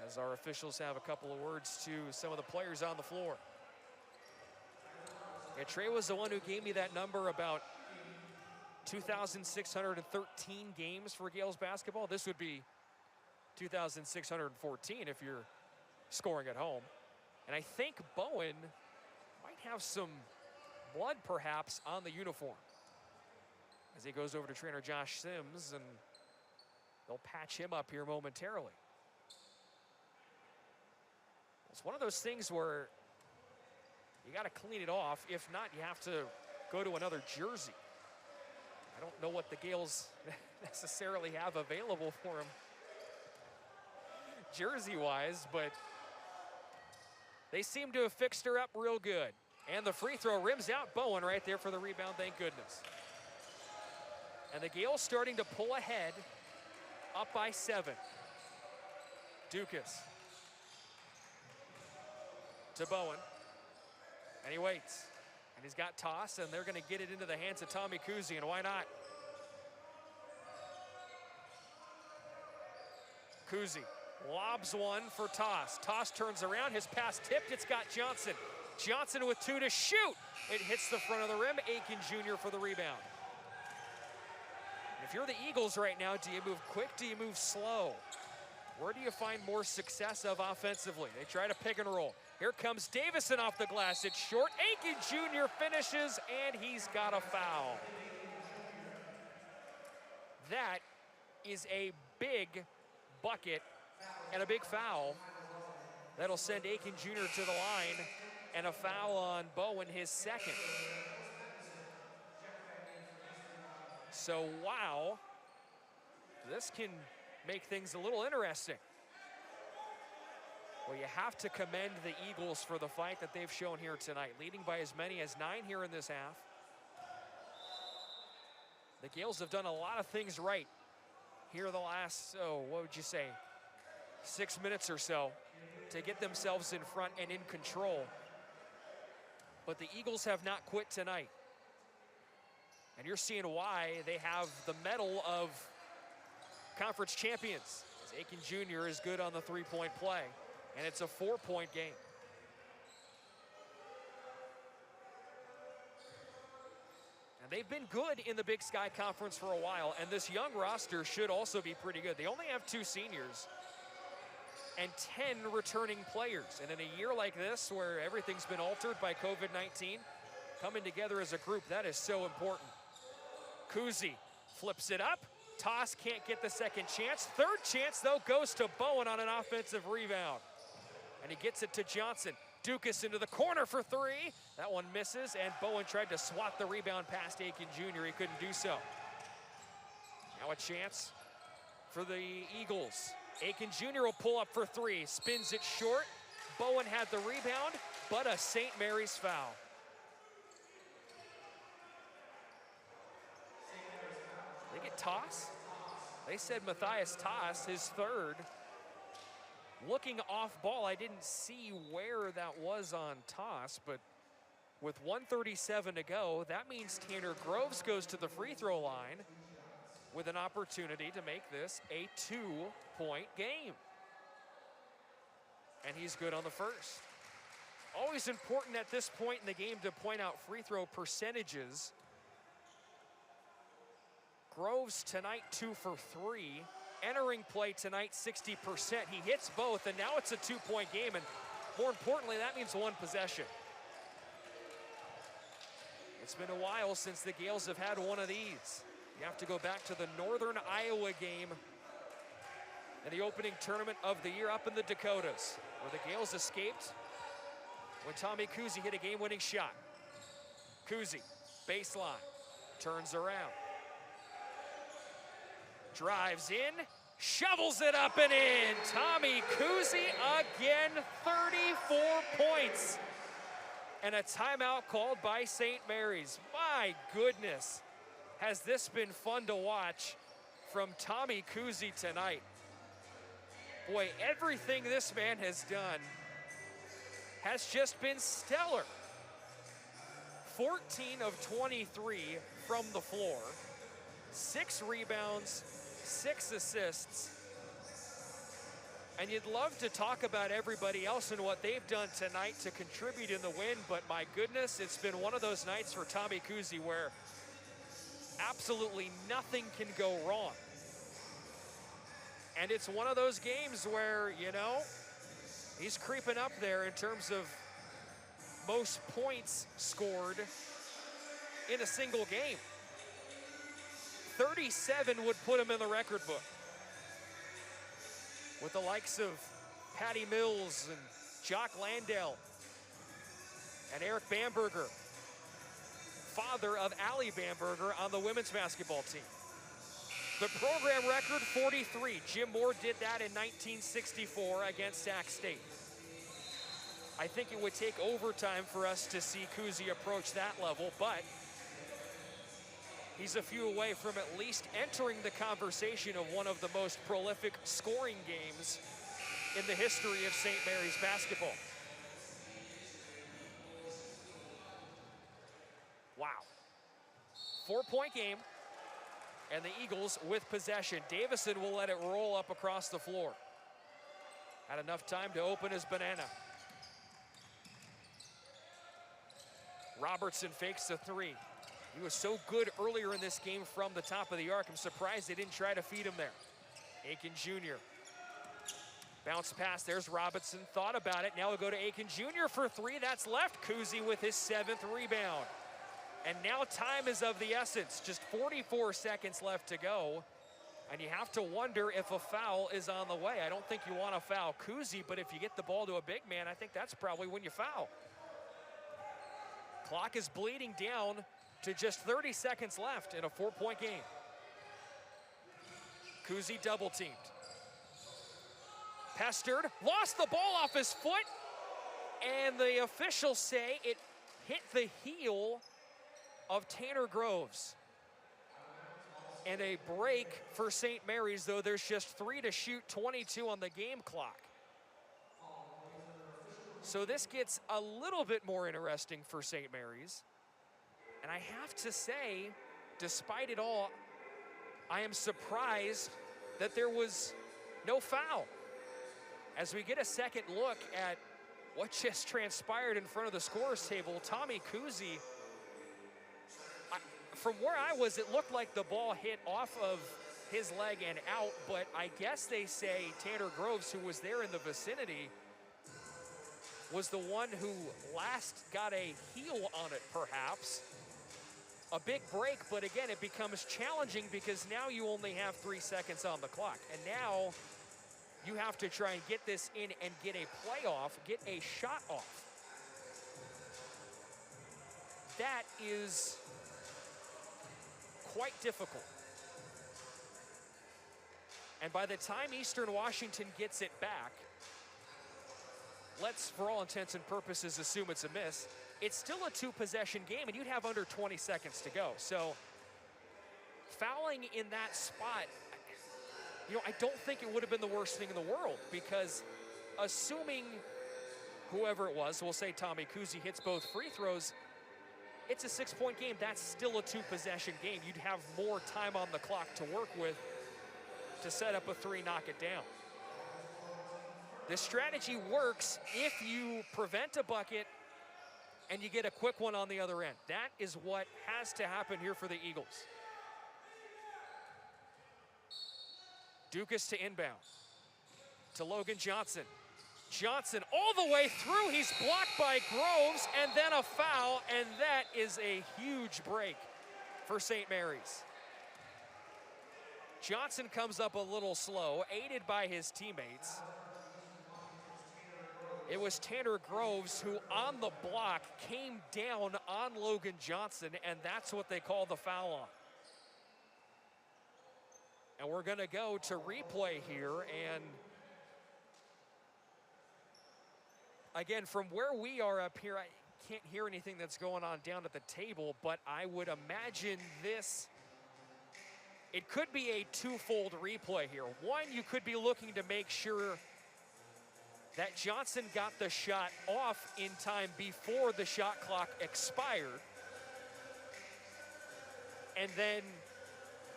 as our officials have a couple of words to some of the players on the floor. Yeah, Trey was the one who gave me that number about 2,613 games for Gales basketball. This would be 2,614 if you're scoring at home. And I think Bowen might have some blood perhaps on the uniform as he goes over to trainer Josh Sims, and they'll patch him up here momentarily. It's one of those things where you got to clean it off. If not, you have to go to another jersey. I don't know what the Gales necessarily have available for him jersey-wise, but they seem to have fixed her up real good. And the free throw rims out. Bowen right there for the rebound, thank goodness. And the Gales starting to pull ahead, up by 7. Dukas to Bowen, and he waits. And he's got toss, and they're gonna get it into the hands of Tommy Kuhse, and why not? Kuhse lobs one for Toss. Toss turns around, his pass tipped, it's got Johnson. Johnson with 2 to shoot. It hits the front of the rim, Aiken Jr. for the rebound. If you're the Eagles right now, do you move quick, do you move slow? Where do you find more success of offensively? They try to pick and roll. Here comes Davison off the glass, it's short. Aiken Jr. finishes, and he's got a foul. That is a big bucket and a big foul. That'll send Aiken Jr. to the line, and a foul on Bowen, his second. So, wow, this can make things a little interesting. Well, you have to commend the Eagles for the fight that they've shown here tonight, leading by as many as 9 here in this half. The Gales have done a lot of things right here the last, what would you say, 6 minutes or so to get themselves in front and in control. But the Eagles have not quit tonight. And you're seeing why they have the medal of conference champions. Aiken Jr. is good on the three-point play, and it's a 4-point game. And they've been good in the Big Sky Conference for a while, and this young roster should also be pretty good. They only have 2 seniors and 10 returning players. And in a year like this, where everything's been altered by COVID-19, coming together as a group, that is so important. Kuhse flips it up. Toss can't get the second chance. Third chance, though, goes to Bowen on an offensive rebound. And he gets it to Johnson. Dukas into the corner for 3. That one misses, and Bowen tried to swat the rebound past Aiken Jr. He couldn't do so. Now a chance for the Eagles. Aiken Jr. will pull up for 3. Spins it short. Bowen had the rebound, but a St. Mary's foul. They get Toss. They said Matthias Toss, his 3rd. Looking off ball, I didn't see where that was on Toss, but with 1:37 to go, that means Tanner Groves goes to the free throw line with an opportunity to make this a 2-point game. And he's good on the first. Always important at this point in the game to point out free throw percentages. Groves tonight 2 for 3. Entering play tonight 60%. He hits both, and now it's a 2-point game, and more importantly, that means 1 possession. It's been a while since the Gales have had one of these. You have to go back to the Northern Iowa game in the opening tournament of the year up in the Dakotas, where the Gales escaped when Tommy Kuhse hit a game-winning shot. Kuhse, baseline, turns around. Drives in, shovels it up and in. Tommy Kuhse again, 34 points. And a timeout called by St. Mary's. My goodness, has this been fun to watch from Tommy Kuhse tonight. Boy, everything this man has done has just been stellar. 14 of 23 from the floor, 6 rebounds, 6 assists, And you'd love to talk about everybody else and what they've done tonight to contribute in the win, but my goodness, it's been one of those nights for Tommy Kuhse where absolutely nothing can go wrong. And it's one of those games where, you know, he's creeping up there in terms of most points scored in a single game. 37 would put him in the record book, with the likes of Patty Mills and Jock Landale and Eric Bamberger, father of Allie Bamberger on the women's basketball team. The program record, 43. Jim Moore did that in 1964 against Sac State. I think it would take overtime for us to see Kuhse approach that level, but he's a few away from at least entering the conversation of one of the most prolific scoring games in the history of St. Mary's basketball. Wow. 4-point game, and the Eagles with possession. Davison will let it roll up across the floor. Had enough time to open his banana. Robertson fakes the three. He was so good earlier in this game from the top of the arc. I'm surprised they didn't try to feed him there. Aiken Jr. Bounce pass, there's Robinson, thought about it. Now we'll go to Aiken Jr. for three, that's left. Kuhse with his 7th rebound. And now time is of the essence, just 44 seconds left to go. And you have to wonder if a foul is on the way. I don't think you want to foul Kuhse, but if you get the ball to a big man, I think that's probably when you foul. Clock is bleeding down to just 30 seconds left in a 4-point game. Kuhse double teamed. Pestered, lost the ball off his foot, and the officials say it hit the heel of Tanner Groves. And a break for St. Mary's, though there's just 3 to shoot, 22 on the game clock. So this gets a little bit more interesting for St. Mary's. And I have to say, despite it all, I am surprised that there was no foul. As we get a second look at what just transpired in front of the scorer's table, Tommy Kuhse, from where I was, it looked like the ball hit off of his leg and out, but I guess they say Tanner Groves, who was there in the vicinity, was the one who last got a heel on it, perhaps. A big break, but again, it becomes challenging because now you only have 3 seconds on the clock. And now you have to try and get this in and get a play off, get a shot off. That is quite difficult. And by the time Eastern Washington gets it back, let's, for all intents and purposes, assume it's a miss. It's still a 2-possession game, and you'd have under 20 seconds to go. So fouling in that spot, you know, I don't think it would have been the worst thing in the world, because assuming whoever it was, we'll say Tommy Kuhse, hits both free throws, it's a 6-point game. That's still a 2-possession game. You'd have more time on the clock to work with to set up a 3, knock it down. This strategy works if you prevent a bucket and you get a quick one on the other end. That is what has to happen here for the Eagles. Dukas to inbound. To Logan Johnson. Johnson all the way through. He's blocked by Groves, and then a foul, and that is a huge break for St. Mary's. Johnson comes up a little slow, aided by his teammates. It was Tanner Groves who, on the block, came down on Logan Johnson, and that's what they call the foul on. And we're gonna go to replay here, and again, from where we are up here, I can't hear anything that's going on down at the table, but I would imagine this, it could be a twofold replay here. One, you could be looking to make sure that Johnson got the shot off in time before the shot clock expired. And then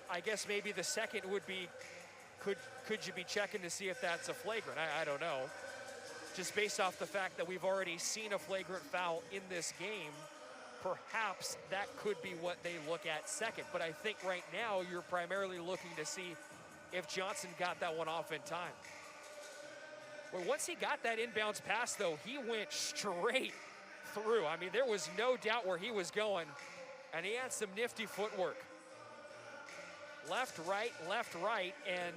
I guess maybe the second would be, could you be checking to see if that's a flagrant? I don't know. Just based off the fact that we've already seen a flagrant foul in this game, perhaps that could be what they look at second. But I think right now you're primarily looking to see if Johnson got that one off in time. Well, once he got that inbounds pass, though, he went straight through. I mean, there was no doubt where he was going, and he had some nifty footwork. Left, right, and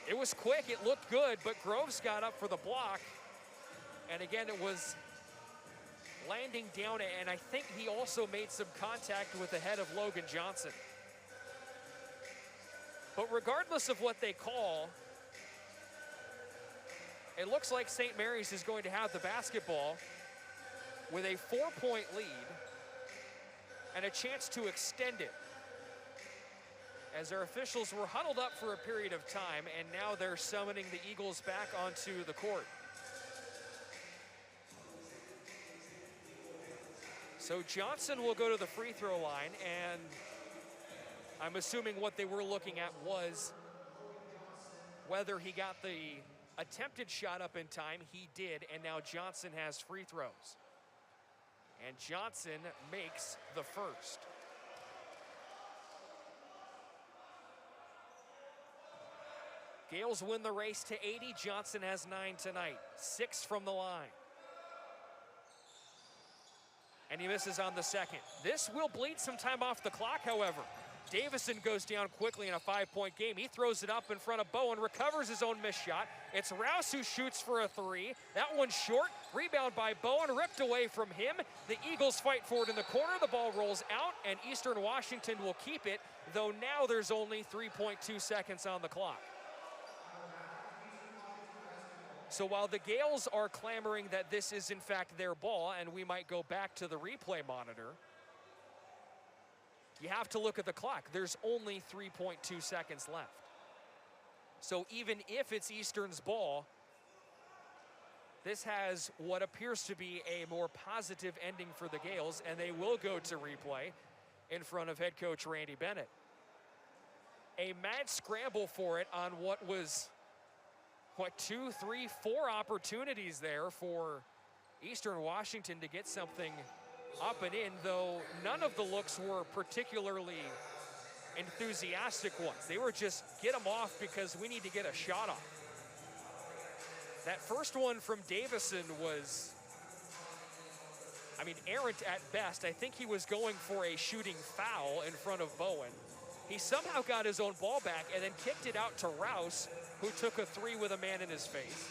it was quick. It looked good, but Groves got up for the block, and again, it was landing down, and I think he also made some contact with the head of Logan Johnson. But regardless of what they call, it looks like St. Mary's is going to have the basketball with a 4-point lead and a chance to extend it, as our officials were huddled up for a period of time, and now they're summoning the Eagles back onto the court. So Johnson will go to the free throw line, and I'm assuming what they were looking at was whether he got the attempted shot up in time. He did, and now Johnson has free throws. And Johnson makes the first. Gales win the race to 80. Johnson has 9 tonight, 6 from the line. And he misses on the second. This will bleed some time off the clock, however. Davison goes down quickly in a 5-point game. He throws it up in front of Bowen, recovers his own missed shot. It's Rouse who shoots for a 3. That one's short. Rebound by Bowen, ripped away from him. The Eagles fight for it in the corner. The ball rolls out, and Eastern Washington will keep it, though now there's only 3.2 seconds on the clock. So while the Gales are clamoring that this is in fact their ball, and we might go back to the replay monitor, you have to look at the clock. There's only 3.2 seconds left. So even if it's Eastern's ball, this has what appears to be a more positive ending for the Gales, and they will go to replay in front of head coach Randy Bennett. A mad scramble for it on what was, 2, 3, 4 opportunities there for Eastern Washington to get something up and in, though none of the looks were particularly enthusiastic ones. They were just get them off because we need to get a shot off. That first one from Davison was, errant at best. I think he was going for a shooting foul in front of Bowen. He somehow got his own ball back and then kicked it out to Rouse, who took a 3 with a man in his face.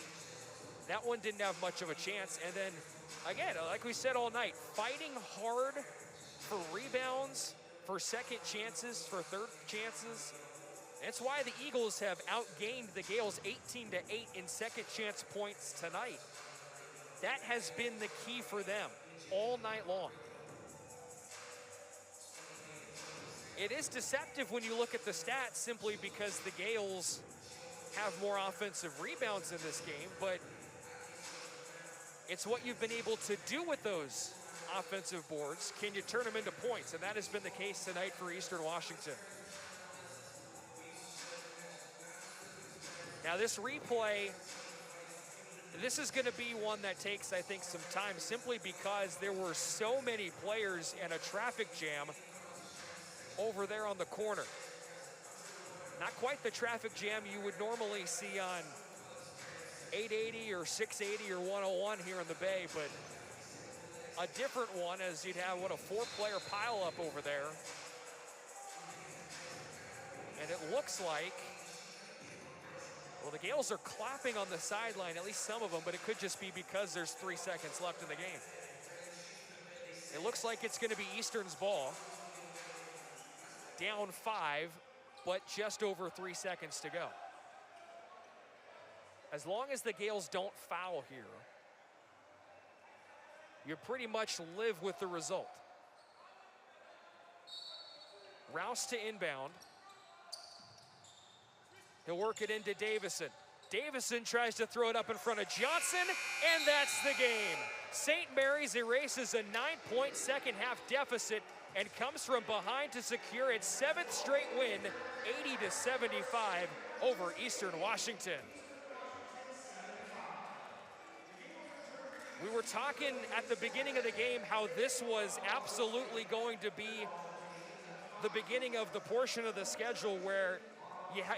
That one didn't have much of a chance. And then, again, like we said all night, fighting hard for rebounds, for second chances, for third chances. That's why the Eagles have outgained the Gales 18-8 in second chance points tonight. That has been the key for them all night long. It is deceptive when you look at the stats simply because the Gales have more offensive rebounds in this game, but it's what you've been able to do with those offensive boards. Can you turn them into points? And that has been the case tonight for Eastern Washington. Now this replay, this is going to be one that takes, I think, some time simply because there were so many players in a traffic jam over there on the corner. Not quite the traffic jam you would normally see on 880 or 680 or 101 here in the Bay, but a different one, as you'd have, a 4-player pile-up over there. And it looks like, well, the Gales are clapping on the sideline, at least some of them, but it could just be because there's 3 seconds left in the game. It looks like it's going to be Eastern's ball. Down 5, but just over 3 seconds to go. As long as the Gales don't foul here, you pretty much live with the result. Rouse to inbound. He'll work it into Davison. Davison tries to throw it up in front of Johnson, and that's the game. St. Mary's erases a 9-point second half deficit and comes from behind to secure its 7th straight win, 80-75 over Eastern Washington. We were talking at the beginning of the game how this was absolutely going to be the beginning of the portion of the schedule where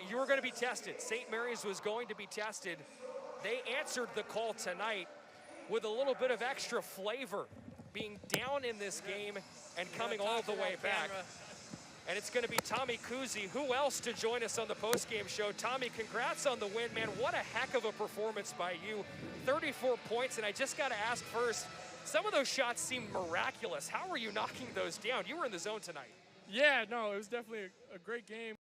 you were going to be tested. St. Mary's was going to be tested. They answered the call tonight with a little bit of extra flavor, being down in this game and coming all the way back. And it's going to be Tommy Kuzi. Who else to join us on the postgame show? Tommy, congrats on the win, man. What a heck of a performance by you. 34 points, and I just got to ask first, some of those shots seem miraculous. How were you knocking those down? You were in the zone tonight. Yeah, no, it was definitely a great game.